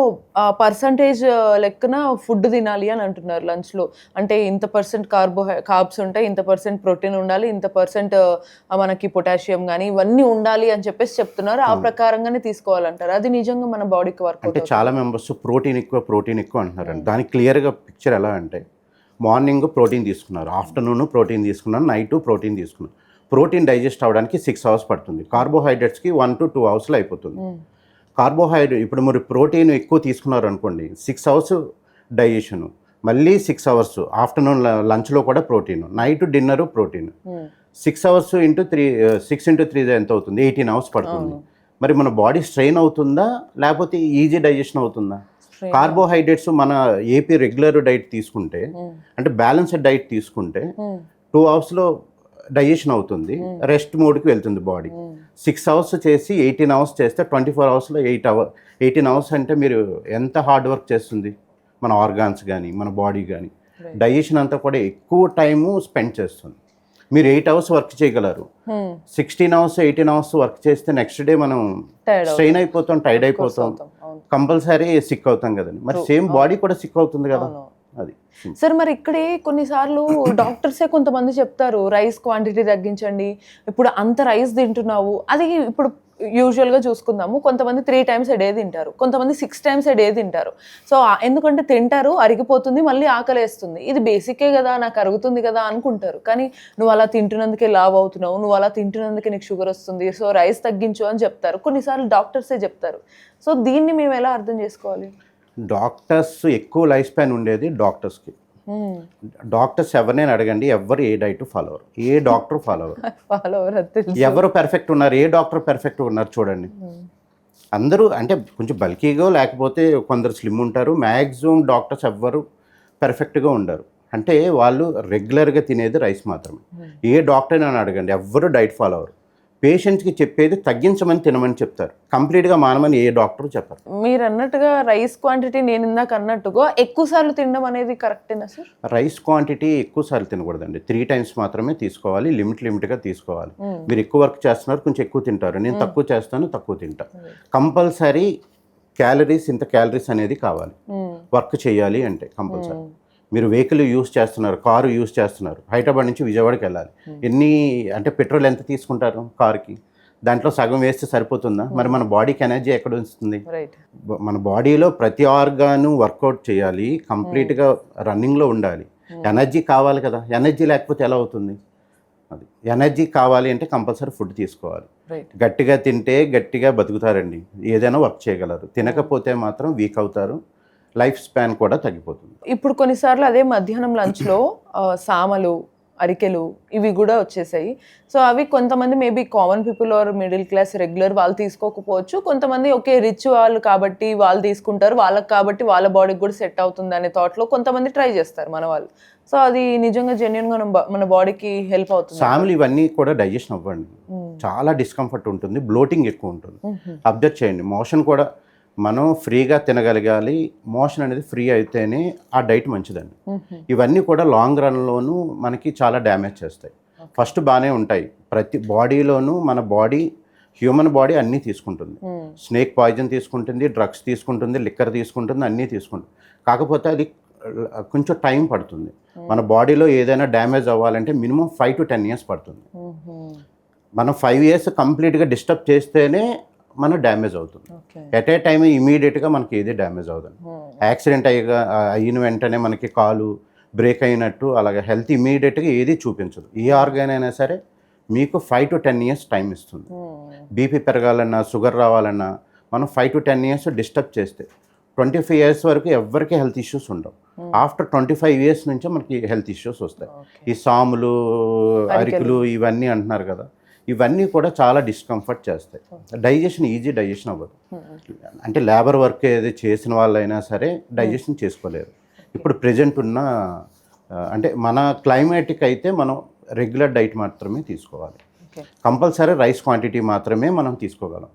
పర్సంటేజ్ లెక్కన ఫుడ్ తినాలి అని అంటున్నారు లంచ్లో. అంటే ఇంత % కార్బ్స్ ఉంటాయి, ఇంత % ప్రోటీన్ ఉండాలి, ఇంత % మనకి పొటాషియం కానీ ఇవన్నీ ఉండాలి అని చెప్పేసి చెప్తున్నారు. ఆ ప్రకారంగానే తీసుకోవాలంటారు. అది నిజంగా మన బాడీకి వర్క్ అంటే చాలా మెంబర్స్ ప్రోటీన్ ఎక్కువ అంటున్నారండి. దానికి క్లియర్గా పిక్చర్ ఎలా అంటే మార్నింగ్ ప్రోటీన్ తీసుకున్నారు, ఆఫ్టర్నూన్ ప్రోటీన్ తీసుకున్నారు, నైట్ ప్రోటీన్ తీసుకున్నారు. ప్రోటీన్ డైజెస్ట్ అవ్వడానికి 6 hours పడుతుంది. కార్బోహైడ్రేట్స్కి 1 to 2 hours అయిపోతుంది. కార్బోహైడ్రేట్ ఇప్పుడు మీరు ప్రోటీన్ ఎక్కువ తీసుకున్నారు అనుకోండి, 6 hours డైజెషను, మళ్ళీ 6 hours ఆఫ్టర్నూన్ లంచ్లో కూడా protein, night dinner protein. 6 hours into 3 6 into 3 ఎంత అవుతుంది? 18 hours పడుతుంది. మరి మన బాడీ స్ట్రెయిన్ అవుతుందా లేకపోతే ఈజీ డైజెషన్ అవుతుందా? కార్బోహైడ్రేట్స్ మన ఏపీ రెగ్యులర్ డైట్ తీసుకుంటే అంటే బ్యాలెన్స్డ్ డైట్ తీసుకుంటే 2 hours డైజెషన్ అవుతుంది, రెస్ట్ మోడ్కి వెళ్తుంది బాడీ. 6 hours చేసి 18 hours చేస్తే 24 hours 18 hours అంటే మీరు ఎంత హార్డ్ వర్క్ చేస్తుంది మన ఆర్గాన్స్ కానీ మన బాడీ కానీ. డైజెషన్ అంతా కూడా ఎక్కువ టైము స్పెండ్ చేస్తుంది. మీరు 8 hours వర్క్ చేయగలరు, 16 hours 18 hours వర్క్ చేస్తే నెక్స్ట్ డే మనం స్ట్రెయిన్ అయిపోతాం, టైర్డ్ అయిపోతాం, కంపల్సరీ సిక్ అవుతాం కదండి. మరి సేమ్ బాడీ కూడా సిక్ అవుతుంది కదా. అది సార్, మరి ఇక్కడే కొన్నిసార్లు డాక్టర్సే కొంతమంది చెప్తారు రైస్ క్వాంటిటీ తగ్గించండి, ఇప్పుడు అంత రైస్ తింటున్నావు. అది ఇప్పుడు యూజువల్గా చూసుకుందాము, కొంతమంది 3 times a day తింటారు, కొంతమంది 6 times a day తింటారు. సో ఎందుకంటే తింటారు, అరిగిపోతుంది, మళ్ళీ ఆకలేస్తుంది, ఇది బేసికే కదా, నాకు అరుగుతుంది కదా అనుకుంటారు. కానీ నువ్వు అలా తింటున్నందుకే లావ్ అవుతున్నావు, నువ్వు అలా తింటున్నందుకే నీకు షుగర్ వస్తుంది, సో రైస్ తగ్గించు అని చెప్తారు. కొన్నిసార్లు డాక్టర్సే చెప్తారు. సో దీన్ని మేము ఎలా అర్థం చేసుకోవాలి? డాక్టర్స్ ఎక్కువ లైఫ్ స్పాన్ ఉండేది డాక్టర్స్కి. డాక్టర్స్ ఎవరినైనా అడగండి, ఎవరు ఏ డైట్ ఫాలో అవ్వరు, ఏ డాక్టర్ ఫాలో అవ్వరు. ఎవరు పర్ఫెక్ట్ ఉన్నారు, ఏ డాక్టర్ పర్ఫెక్ట్ ఉన్నారు చూడండి. అందరూ అంటే కొంచెం బల్కీగా, లేకపోతే కొందరు స్లిమ్ ఉంటారు. మ్యాక్సిమం డాక్టర్స్ ఎవ్వరు పర్ఫెక్ట్గా ఉండరు. అంటే వాళ్ళు రెగ్యులర్గా తినేది రైస్ మాత్రమే. ఏ డాక్టర్ అని అడగండి, ఎవ్వరు డైట్ ఫాలో అవ్వరు. పేషెంట్స్కి చెప్పేది తగ్గించమని తినమని చెప్తారు, కంప్లీట్గా మానమని ఏ డాక్టరు చెప్పరు. మీరు అన్నట్టుగా రైస్ క్వాంటిటీ నేను ఇందాక అన్నట్టుగా ఎక్కువ సార్లు తినడం అనేది కరెక్టేనా సార్? రైస్ క్వాంటిటీ ఎక్కువ సార్లు తినకూడదండి, 3 times మాత్రమే తీసుకోవాలి, లిమిట్గా తీసుకోవాలి. మీరు ఎక్కువ వర్క్ చేస్తున్నారు, కొంచెం ఎక్కువ తింటారు, నేను తక్కువ చేస్తాను, తక్కువ తింటా. కంపల్సరీ క్యాలరీస్, ఇంత క్యాలరీస్ అనేది కావాలి వర్క్ చేయాలి అంటే. కంపల్సరీ మీరు వెహికల్ యూస్ చేస్తున్నారు, కారు యూస్ చేస్తున్నారు, హైదరాబాద్ నుంచి విజయవాడకి వెళ్ళాలి, ఎన్ని అంటే పెట్రోల్ ఎంత తీసుకుంటారు కార్కి? దాంట్లో సగం వేస్తే సరిపోతుందా? మరి మన బాడీకి ఎనర్జీ ఎక్కడ వస్తుంది? మన బాడీలో ప్రతి ఆర్గాను వర్కౌట్ చేయాలి, కంప్లీట్గా రన్నింగ్లో ఉండాలి, ఎనర్జీ కావాలి కదా. ఎనర్జీ లేకపోతే ఎలా అవుతుంది? అది ఎనర్జీ కావాలి అంటే కంపల్సరీ ఫుడ్ తీసుకోవాలి. గట్టిగా తింటే గట్టిగా బతుకుతారండి, ఏదైనా వర్క్ చేయగలరు. తినకపోతే మాత్రం వీక్ అవుతారు, లైఫ్ స్పాన్ కూడా తగ్గిపోతుంది. ఇప్పుడు కొన్నిసార్లు అదే మధ్యాహ్నం లంచ్లో సామలు, అరికెలు ఇవి కూడా వచ్చేసాయి. సో అవి కొంతమంది maybe common people or middle class regular వాళ్ళు తీసుకోకపోవచ్చు, కొంతమంది ఓకే రిచ్ వాళ్ళు కాబట్టి వాళ్ళు తీసుకుంటారు, వాళ్ళకి కాబట్టి వాళ్ళ బాడీకి కూడా సెట్ అవుతుంది అనే థాట్లో కొంతమంది ట్రై చేస్తారు మన వాళ్ళు. సో అది నిజంగా జెన్యున్గా మన బాడీకి హెల్ప్ అవుతుంది. సామలు ఇవన్నీ కూడా డైజెషన్ అవ్వండి, చాలా డిస్కంఫర్ట్ ఉంటుంది, బ్లోటింగ్ ఎక్కువ ఉంటుంది. అబ్జర్వ్ చేయండి, మోషన్ కూడా మనం ఫ్రీగా తినగలగాలి, మోషన్ అనేది ఫ్రీ అయితేనే ఆ డైట్ మంచిదండి. ఇవన్నీ కూడా లాంగ్ రన్లోనూ మనకి చాలా డ్యామేజ్ చేస్తాయి. ఫస్ట్ బాగానే ఉంటాయి, ప్రతి బాడీలోనూ మన బాడీ, హ్యూమన్ బాడీ అన్నీ తీసుకుంటుంది. స్నేక్ పాయిజన్ తీసుకుంటుంది, డ్రగ్స్ తీసుకుంటుంది, లిక్కర్ తీసుకుంటుంది, అన్నీ తీసుకుంటుంది. కాకపోతే అది కొంచెం టైం పడుతుంది. మన బాడీలో ఏదైనా డ్యామేజ్ అవ్వాలంటే మినిమం 5 to 10 years పడుతుంది. మనం 5 years కంప్లీట్గా డిస్టర్బ్ చేస్తేనే మన డ్యామేజ్ అవుతుంది. ఎట్ ఏ టైమ్ ఇమీడియట్గా మనకి ఏది డ్యామేజ్ అవుతుంది. యాక్సిడెంట్ అయిన వెంటనే మనకి కాలు బ్రేక్ అయినట్టు అలాగే హెల్త్ ఇమీడియట్గా ఏది చూపించదు. ఏ ఆర్గాన్ అయినా సరే మీకు 5 to 10 years టైం ఇస్తుంది. బీపీ పెరగాలన్నా, షుగర్ రావాలన్నా మనం 5 to 10 years డిస్టర్బ్ చేస్తే 25 years వరకు ఎవరికి హెల్త్ ఇష్యూస్ ఉండవు. ఆఫ్టర్ 25 years నుంచే మనకి హెల్త్ ఇష్యూస్ వస్తాయి. ఈ సాములు, అరికులు ఇవన్నీ అంటున్నారు కదా, ఇవన్నీ కూడా చాలా డిస్కంఫర్ట్ చేస్తాయి. డైజెషన్ డైజెషన్ అవ్వదు. అంటే లేబర్ వర్క్ ఏది చేసిన వాళ్ళైనా సరే డైజెషన్ చేసుకోలేరు. ఇప్పుడు ప్రెజెంట్ ఉన్న అంటే మన క్లైమేట్కి అయితే మనం రెగ్యులర్ డైట్ మాత్రమే తీసుకోవాలి. కంపల్సరీ రైస్ క్వాంటిటీ మాత్రమే మనం తీసుకోగలం.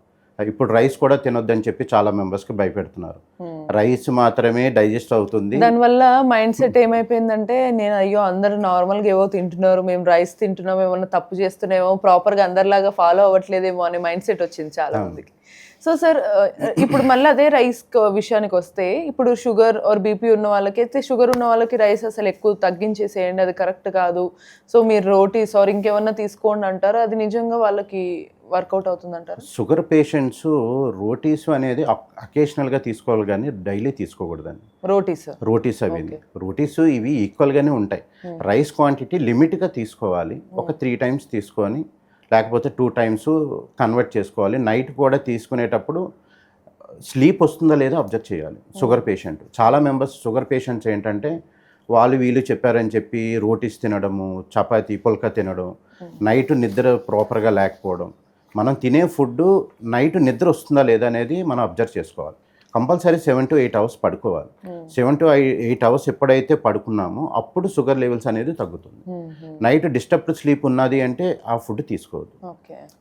ఇప్పుడు రైస్ కూడా తినొద్దని చెప్పి చాలా మెంబర్స్కి భయపెడుతున్నారు. రైస్ మాత్రమే డైజెస్ట్ అవుతుంది. దానివల్ల మైండ్ సెట్ ఏమైపోయిందంటే, నేను అయ్యో అందరూ నార్మల్గా ఏవో తింటున్నారు, మేము రైస్ తింటున్నాం, ఏమన్నా తప్పు చేస్తున్నామో, ప్రాపర్గా అందరిలాగా ఫాలో అవ్వట్లేదేమో అనే మైండ్ సెట్ వచ్చింది చాలా మందికి. సో సార్, ఇప్పుడు మళ్ళీ అదే రైస్ విషయానికి వస్తే, ఇప్పుడు షుగర్ ఆర్ బీపీ ఉన్న వాళ్ళకి అయితే, షుగర్ ఉన్న వాళ్ళకి రైస్ అసలు ఎక్కువ తగ్గించేసేయండి, అది కరెక్ట్ కాదు, సో మీరు రోటీస్ ఆర్ ఇంకేమన్నా తీసుకోండి అంటారు, అది నిజంగా వాళ్ళకి వర్కౌట్ అవుతుంది అంటారు? షుగర్ పేషెంట్స్ రోటీస్ అనేది అకేషనల్గా తీసుకోవాలి కానీ డైలీ తీసుకోకూడదండి. రోటీస్ అవి రోటీస్ ఇవి ఈక్వల్గానే ఉంటాయి. రైస్ క్వాంటిటీ లిమిట్గా తీసుకోవాలి. ఒక 3 times తీసుకొని, లేకపోతే 2 times కన్వర్ట్ చేసుకోవాలి. నైట్ కూడా తీసుకునేటప్పుడు స్లీప్ వస్తుందా లేదో అబ్జర్వ్ చేయాలి. షుగర్ పేషెంట్ చాలా మెంబర్స్ షుగర్ పేషెంట్స్ ఏంటంటే వీళ్ళు చెప్పారని చెప్పి రోటీస్ తినడము, చపాతీ పుల్కా తినడం, నైట్ నిద్ర ప్రాపర్గా లేకపోవడం. మనం తినే ఫుడ్ నైట్ నిద్ర వస్తుందా లేదా అనేది మనం అబ్జర్వ్ చేసుకోవాలి. కంపల్సరీ 7 to 8 hours పడుకోవాలి. 7 to 8 hours ఎప్పుడైతే పడుకున్నామో అప్పుడు షుగర్ లెవెల్స్ అనేది తగ్గుతుంది. నైట్ డిస్టర్బ్డ్ స్లీప్ ఉన్నది అంటే ఆ ఫుడ్ తీసుకోవద్దు.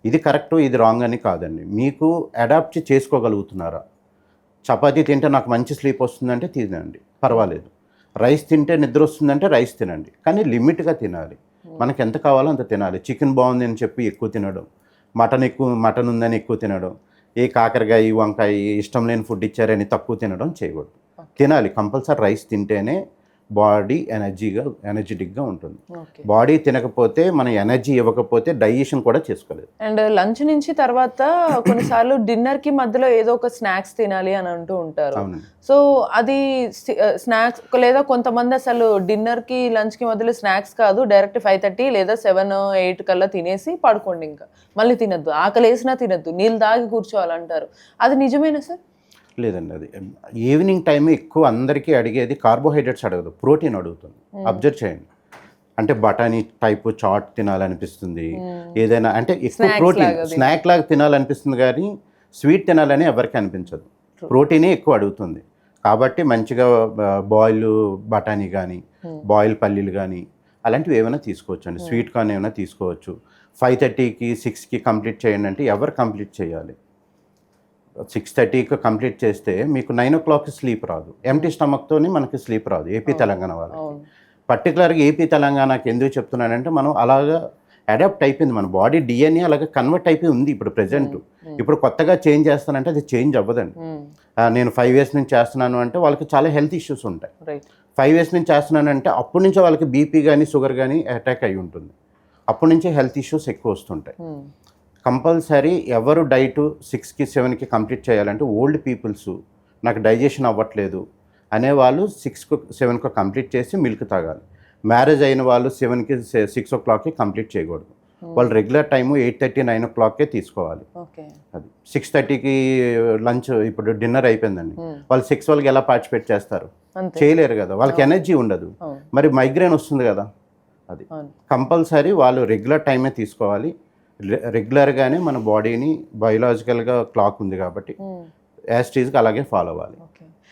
ఇది కరెక్ట్, ఇది రాంగ్ అని కాదండి, మీకు అడాప్ట్ చేసుకోగలుగుతున్నారా? చపాతీ తింటే నాకు మంచి స్లీప్ వస్తుందంటే తినండి, పర్వాలేదు. రైస్ తింటే నిద్ర వస్తుందంటే రైస్ తినండి, కానీ లిమిట్గా తినాలి. మనకి ఎంత కావాలో అంత తినాలి. చికెన్ బాగుంది అని చెప్పి ఎక్కువ తినడం, మటన్ ఉందని ఎక్కువ తినడం, ఏ కాకరకాయ వంకాయ ఇష్టం లేని ఫుడ్ ఇచ్చారని తక్కువ తినడం చేయకూడదు. తినాలి, కంపల్సరీ రైస్ తింటేనే బాడీ ఎనర్జెటిక్గా ఉంటుంది. ఓకే. బాడీ తినకపోతే మనం ఎనర్జీ ఇవ్వకపోతే డైజెషన్ కూడా చేసుకోలేదు. అండ్ లంచ్ నుంచి తర్వాత కొన్నిసార్లు డిన్నర్కి మధ్యలో ఏదో ఒక స్నాక్స్ తినాలి అని అంటూ ఉంటారు. అవునండి. సో అది స్నాక్స్ లేదా కొంతమంది అసలు డిన్నర్కి లంచ్కి మధ్యలో స్నాక్స్ కాదు, డైరెక్ట్ 5:30 లేదా 7-8 కల్లా తినేసి పడుకోండి, ఇంకా మళ్ళీ తినద్దు, ఆకలి వేసినా తినద్దు, నీళ్ళు తాగి కూర్చోవాలంటారు. అది నిజమేనా సార్? లేదండి, అది ఈవినింగ్ టైం ఎక్కువ అందరికీ అడిగేది కార్బోహైడ్రేట్స్ అడగదు, ప్రోటీన్ అడుగుతుంది. అబ్జర్వ్ చేయండి, అంటే బఠానీ టైపు చాట్ తినాలనిపిస్తుంది, ఏదైనా అంటే ఎక్కువ ప్రోటీన్ స్నాక్ లాగా తినాలనిపిస్తుంది, కానీ స్వీట్ తినాలని ఎవరికి అనిపించదు. ప్రోటీనే ఎక్కువ అడుగుతుంది. కాబట్టి మంచిగా బాయిల్ బఠానీ కానీ బాయిల్ పల్లీలు కానీ అలాంటివి ఏమైనా తీసుకోవచ్చు అండి. స్వీట్ కార్న్ ఏమైనా తీసుకోవచ్చు. 5:30కి 6కి కంప్లీట్ చేయండి అంటే ఎవరు కంప్లీట్ చేయాలి? 6:30కి కంప్లీట్ చేస్తే మీకు 9 o'clockకి స్లీప్ రాదు. ఎంటీ స్టమక్తోని మనకి స్లీప్ రాదు ఏపీ తెలంగాణ వాళ్ళకి. పర్టికులర్గా ఏపీ తెలంగాణకి ఎందుకు చెప్తున్నానంటే మనం అలాగా అడాప్ట్ అయిపోయింది, మన బాడీ డిఎన్ఏ అలాగే కన్వర్ట్ అయిపోయి ఉంది ఇప్పుడు ప్రజెంట్. ఇప్పుడు కొత్తగా చేంజ్ చేస్తానంటే అది చేంజ్ అవ్వదండి. నేను 5 years నుంచి చేస్తున్నాను అంటే వాళ్ళకి చాలా హెల్త్ ఇష్యూస్ ఉంటాయి. 5 years నుంచి చేస్తున్నానంటే అప్పటి నుంచే వాళ్ళకి బీపీ కానీ షుగర్ కానీ అటాక్ అయి ఉంటుంది. అప్పటి నుంచే హెల్త్ ఇష్యూస్ ఎక్కువ వస్తుంటాయి. కంపల్సరీ ఎవరు డైట్ 6కి 7కి కంప్లీట్ చేయాలంటే ఓల్డ్ పీపుల్స్, నాకు డైజెషన్ అవ్వట్లేదు అనేవాళ్ళు 6కు 7కు కంప్లీట్ చేసి మిల్క్ తాగాలి. మ్యారేజ్ అయిన వాళ్ళు 7కి 6 o'clockకి కంప్లీట్ చేయకూడదు. వాళ్ళు రెగ్యులర్ టైము 8:30, 9 o'clockకే తీసుకోవాలి. అది 6:30కి లంచ్ ఇప్పుడు డిన్నర్ అయిపోయిందండి, వాళ్ళు 6 వాళ్ళకి ఎలా పార్టిసిపేట్ చేస్తారు? చేయలేరు కదా, వాళ్ళకి ఎనర్జీ ఉండదు, మరి మైగ్రేన్ వస్తుంది కదా. అది కంపల్సరీ వాళ్ళు రెగ్యులర్ టైమే తీసుకోవాలి. రెగ్యులర్గానే మన బాడీని బయోలాజికల్గా క్లాక్ ఉంది కాబట్టి యాస్టీజ్గా అలాగే ఫాలో అవ్వాలి.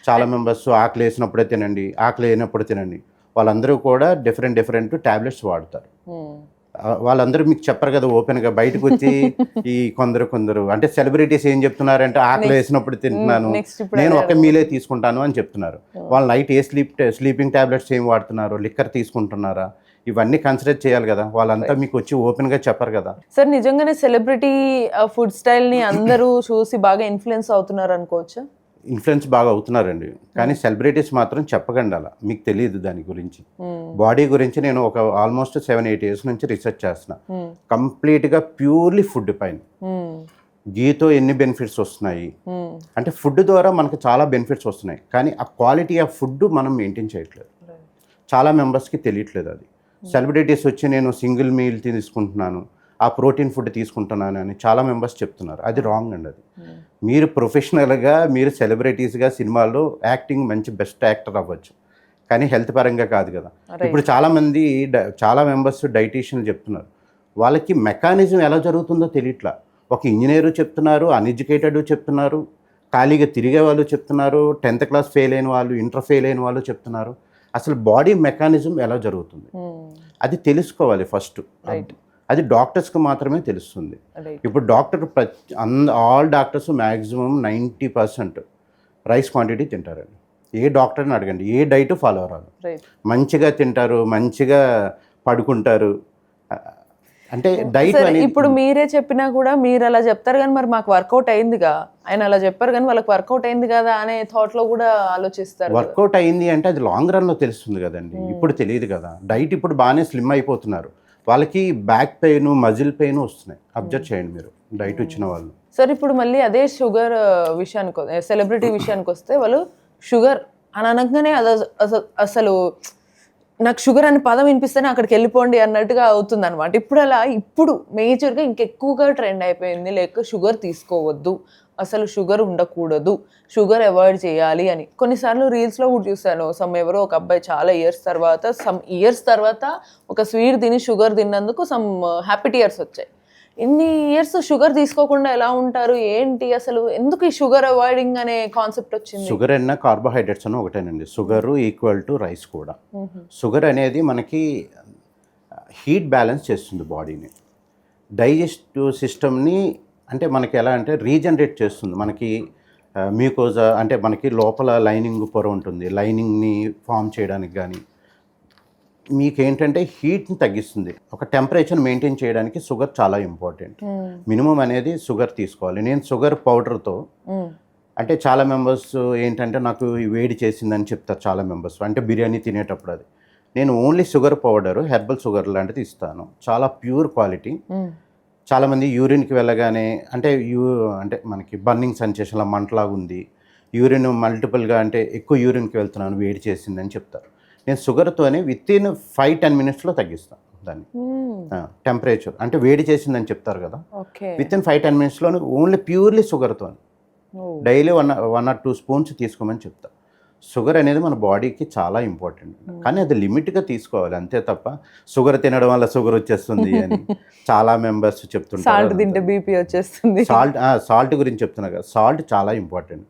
చాలా మెంబర్స్ ఆకలి వేసినప్పుడే తినండి, ఆకలి అయినప్పుడు తినండి, వాళ్ళందరూ కూడా డిఫరెంట్ ట్యాబ్లెట్స్ వాడతారు. వాళ్ళందరూ మీకు చెప్పరు కదా ఓపెన్గా, బయటకు వచ్చి ఈ కొందరు అంటే సెలబ్రిటీస్ ఏం చెప్తున్నారంటే ఆకలి వేసినప్పుడు తింటున్నాను, నేను ఒక మీలే తీసుకుంటాను అని చెప్తున్నారు. వాళ్ళు నైట్ స్లీపింగ్ ట్యాబ్లెట్స్ ఏం వాడుతున్నారు, లిక్కర్ తీసుకుంటున్నారా, ఇవన్నీ కన్సిడర్ చేయాలి కదా. వాళ్ళంతా మీకు వచ్చి ఓపెన్గా చెప్పరు కదా. సార్ నిజంగానే సెలబ్రిటీ ఫుడ్ స్టైల్ని అందరూ చూసి బాగా ఇన్ఫ్లుయెన్స్ అవుతున్నారు అనుకోవచ్చా? ఇన్ఫ్లుయెన్స్ బాగా అవుతున్నారండి, కానీ సెలబ్రిటీస్ మాత్రం చెప్పకండి, అలా మీకు తెలియదు దాని గురించి. బాడీ గురించి నేను ఒక ఆల్మోస్ట్ 7-8 years నుంచి రీసెర్చ్ చేస్తున్నా, కంప్లీట్గా ప్యూర్లీ ఫుడ్ పైన. గీతో ఎన్ని బెనిఫిట్స్ వస్తున్నాయి అంటే ఫుడ్ ద్వారా మనకు చాలా బెనిఫిట్స్ వస్తున్నాయి, కానీ ఆ క్వాలిటీ ఆఫ్ ఫుడ్ మనం మెయింటైన్ చేయట్లేదు. చాలా మెంబర్స్కి తెలియట్లేదు అది. సెలబ్రిటీస్ వచ్చి నేను సింగిల్ మీల్ తీసుకుంటున్నాను, ఆ ప్రోటీన్ ఫుడ్ తీసుకుంటున్నాను అని చాలా మెంబర్స్ చెప్తున్నారు. అది రాంగ్ అండి. అది మీరు ప్రొఫెషనల్గా మీరు సెలబ్రిటీస్గా సినిమాల్లో యాక్టింగ్ మంచి బెస్ట్ యాక్టర్ అవ్వచ్చు, కానీ హెల్త్ పరంగా కాదు కదా. ఇప్పుడు చాలామంది చాలా మెంబర్స్ డైటీషియన్లు చెప్తున్నారు, వాళ్ళకి మెకానిజం ఎలా జరుగుతుందో తెలియట్లా. ఒక ఇంజనీరు చెప్తున్నారు, అన్ఎడ్యుకేటెడ్ చెప్తున్నారు, ఖాళీగా తిరిగే వాళ్ళు చెప్తున్నారు, 10th class ఫెయిల్ అయిన వాళ్ళు, ఇంటర్ ఫెయిల్ అయిన వాళ్ళు చెప్తున్నారు. అసలు బాడీ మెకానిజం ఎలా జరుగుతుంది అది తెలుసుకోవాలి ఫస్ట్. అది డాక్టర్స్కి మాత్రమే తెలుస్తుంది. ఇప్పుడు all doctors maximum 90% rice quantity తింటారండి. ఏ డాక్టర్ని అడగండి, ఏ డైట్ ఫాలో అవ్వరు, మంచిగా తింటారు, మంచిగా పడుకుంటారు. అంటే డైట్ అనేది ఇప్పుడు మీరే చెప్పినా కూడా మీరు అలా చెప్తారు, కానీ మరి మాకు వర్కౌట్ అయిందిగా, ఆయన అలా చెప్పారు కానీ వాళ్ళకి వర్కౌట్ అయింది కదా అనే థాట్లో కూడా ఆలోచిస్తారు. వర్కౌట్ అయింది అంటే అది లాంగ్ రన్లో తెలుస్తుంది కదండి, ఇప్పుడు తెలియదు కదా. డైట్ ఇప్పుడు బాగానే స్లిమ్ అయిపోతున్నారు, వాళ్ళకి బ్యాక్ పెయిన్, మజిల్ పెయిన్ వస్తున్నాయి. అబ్జర్వ్ చేయండి మీరు డైట్ ఇచ్చిన వాళ్ళు. సార్ ఇప్పుడు మళ్ళీ అదే షుగర్ విషయానికి, సెలబ్రిటీ విషయానికి వస్తే, వాళ్ళు షుగర్ అని అనగానే అసలు నాకు షుగర్ అనే పదం వినిపిస్తేనే అక్కడికి వెళ్ళిపోండి అన్నట్టుగా అవుతుంది అనమాట. ఇప్పుడు మేజర్గా ఇంకెక్కువగా ట్రెండ్ అయిపోయింది, లేక షుగర్ తీసుకోవద్దు, అసలు షుగర్ ఉండకూడదు, షుగర్ అవాయిడ్ చేయాలి అని. కొన్నిసార్లు రీల్స్లో కూడా చూశాను, ఎవరో ఒక అబ్బాయి చాలా ఇయర్స్ తర్వాత ఒక స్వీట్ తిని షుగర్ తిన్నందుకు హ్యాపీ టీయర్స్ వచ్చాయి. ఇన్ని ఇయర్స్ షుగర్ తీసుకోకుండా ఎలా ఉంటారు ఏంటి, అసలు ఎందుకు ఈ షుగర్ అవాయిడింగ్ అనే కాన్సెప్ట్ వచ్చింది? షుగర్ అన్న కార్బోహైడ్రేట్స్ అన్న ఒకటేనండి. షుగర్ ఈక్వల్ టు రైస్ కూడా. షుగర్ అనేది మనకి హీట్ బ్యాలెన్స్ చేస్తుంది బాడీని, డైజెస్టివ్ సిస్టమ్ని, అంటే మనకి ఎలా అంటే రీజనరేట్ చేస్తుంది. మనకి మ్యూకోజా అంటే మనకి లోపల లైనింగ్ పొర ఉంటుంది, లైనింగ్ని ఫామ్ చేయడానికి కానీ మీకేంటంటే హీట్ని తగ్గిస్తుంది. ఒక టెంపరేచర్ మెయింటైన్ చేయడానికి షుగర్ చాలా ఇంపార్టెంట్. మినిమం అనేది షుగర్ తీసుకోవాలి. నేను షుగర్ పౌడర్తో అంటే చాలా మెంబర్స్ ఏంటంటే నాకు ఈ వేడి చేసిందని చెప్తారు చాలా మెంబర్స్. అంటే బిర్యానీ తినేటప్పుడు అది. నేను only sugar powder, herbal sugar లాంటిది ఇస్తాను. చాలా ప్యూర్ క్వాలిటీ. చాలామంది యూరిన్కి వెళ్ళగానే అంటే అంటే మనకి బర్నింగ్ సెన్సేషన్లా మంటలాగా ఉంది, యూరిన్ మల్టిపుల్గా అంటే ఎక్కువ యూరిన్కి వెళ్తున్నాను వేడి చేసిందని చెప్తారు. నేను షుగర్తోనే వితిన్ 5-10 మినిట్స్లో తగ్గిస్తాను దాన్ని. టెంపరేచర్ అంటే వేడి చేసిందని చెప్తారు కదా, వితిన్ 5-10 మినిట్స్లోనే ఓన్లీ ప్యూర్లీ షుగర్తో డైలీ 1 or 2 స్పూన్స్ తీసుకోమని చెప్తా. షుగర్ అనేది మన బాడీకి చాలా ఇంపార్టెంట్, కానీ అది లిమిట్గా తీసుకోవాలి అంతే తప్ప షుగర్ తినడం వల్ల షుగర్ వచ్చేస్తుంది అని చాలా మెంబర్స్ చెప్తుంటారు. సాల్ట్ తింటే బీపీ వచ్చేస్తుంది. సాల్ట్ గురించి చెప్తున్నా కదా, సాల్ట్ చాలా ఇంపార్టెంట్.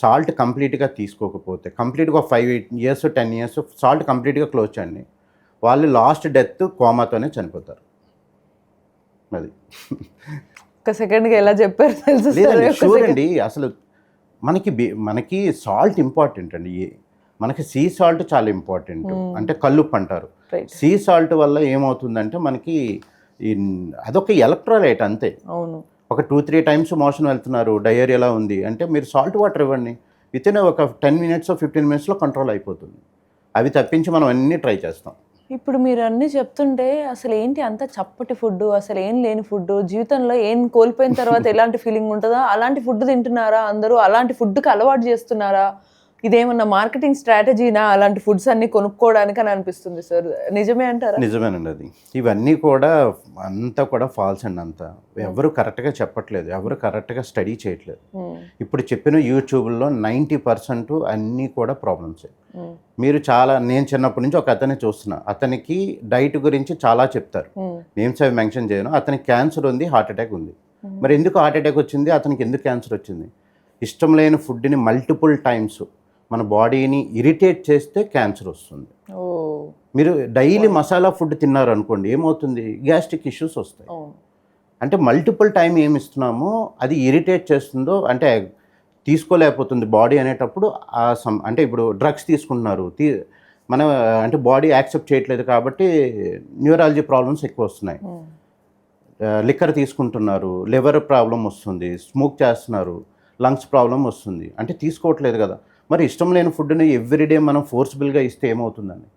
సాల్ట్ కంప్లీట్గా తీసుకోకపోతే కంప్లీట్గా 5 years 10 years సాల్ట్ కంప్లీట్గా క్లోజ్ చేయండి, వాళ్ళు లాస్ట్ డెత్ కోమాతోనే చనిపోతారు. అది ఒక సెకండ్కి ఎలా చెప్పారు తెలుసు చూడండి. అసలు మనకి సాల్ట్ ఇంపార్టెంట్ అండి. మనకి సీ సాల్ట్ చాలా ఇంపార్టెంట్. అంటే కల్లుప్పు అంటారు. సీ సాల్ట్ వల్ల ఏమవుతుందంటే మనకి అదొక ఎలక్ట్రోలైట్ అంతే. అవును. ఒక 2-3 times మోషన్ వెళ్తున్నారు, డయేరియాలా ఉంది అంటే మీరు సాల్ట్ వాటర్ ఇవ్వండి, వితిన్ ఒక 10 minutes 15 minutesలో కంట్రోల్ అయిపోతుంది. అవి తప్పించి మనం అన్నీ ట్రై చేస్తాం. ఇప్పుడు మీరు అన్నీ చెప్తుంటే అసలు ఏంటి అంత చప్పటి ఫుడ్, అసలు ఏం లేని ఫుడ్, జీవితంలో ఏం కోల్పోయిన తర్వాత ఎలాంటి ఫీలింగ్ ఉంటుందో అలాంటి ఫుడ్ తింటున్నారా అందరూ, అలాంటి ఫుడ్కి అలవాటు చేస్తున్నారా, ఇదేమన్నా మార్కెటింగ్ స్ట్రాటజీనా అలాంటి ఫుడ్స్ అన్ని కొనుక్కోవడానికి అని అనిపిస్తుంది సార్. నిజమే అంటారా? నిజమేనండి. అది ఇవన్నీ కూడా అంతా కూడా ఫాల్స్ అండి. అంతా ఎవరు కరెక్ట్గా చెప్పట్లేదు, ఎవరు కరెక్ట్గా స్టడీ చేయట్లేదు. ఇప్పుడు చెప్పిన యూట్యూబ్లో 90% అన్నీ కూడా ప్రాబ్లమ్సే. మీరు నేను చిన్నప్పటి నుంచి ఒక అతన్ని చూస్తున్నా, అతనికి డైట్ గురించి చాలా చెప్తారు, నేమ్స్ అవి మెన్షన్ చేయను. అతనికి క్యాన్సర్ ఉంది, హార్ట్ అటాక్ ఉంది. మరి ఎందుకు హార్ట్ అటాక్ వచ్చింది, అతనికి ఎందుకు క్యాన్సర్ వచ్చింది? ఇష్టం లేని ఫుడ్ని మల్టిపుల్ టైమ్స్ మన బాడీని ఇరిటేట్ చేస్తే క్యాన్సర్ వస్తుంది. మీరు డైలీ మసాలా ఫుడ్ తిన్నారు అనుకోండి, ఏమవుతుంది, గ్యాస్ట్రిక్ ఇష్యూస్ వస్తాయి. అంటే మల్టిపుల్ టైం ఏమి ఇస్తున్నామో అది ఇరిటేట్ చేస్తుందో అంటే తీసుకోలేకపోతుంది బాడీ అనేటప్పుడు అంటే ఇప్పుడు డ్రగ్స్ తీసుకుంటున్నారు, అంటే బాడీ యాక్సెప్ట్ చేయట్లేదు కాబట్టి న్యూరాలజీ ప్రాబ్లమ్స్ ఎక్కువ వస్తున్నాయి. లిక్కర్ తీసుకుంటున్నారు, లివర్ ప్రాబ్లం వస్తుంది, స్మోక్ చేస్తున్నారు, లంగ్స్ ప్రాబ్లం వస్తుంది. అంటే తీసుకోవట్లేదు కదా. మరి ఇష్టం లేని ఫుడ్ని ఎవ్రీడే మనం ఫోర్స్బుల్గా ఇస్తే ఏమవుతుందండి?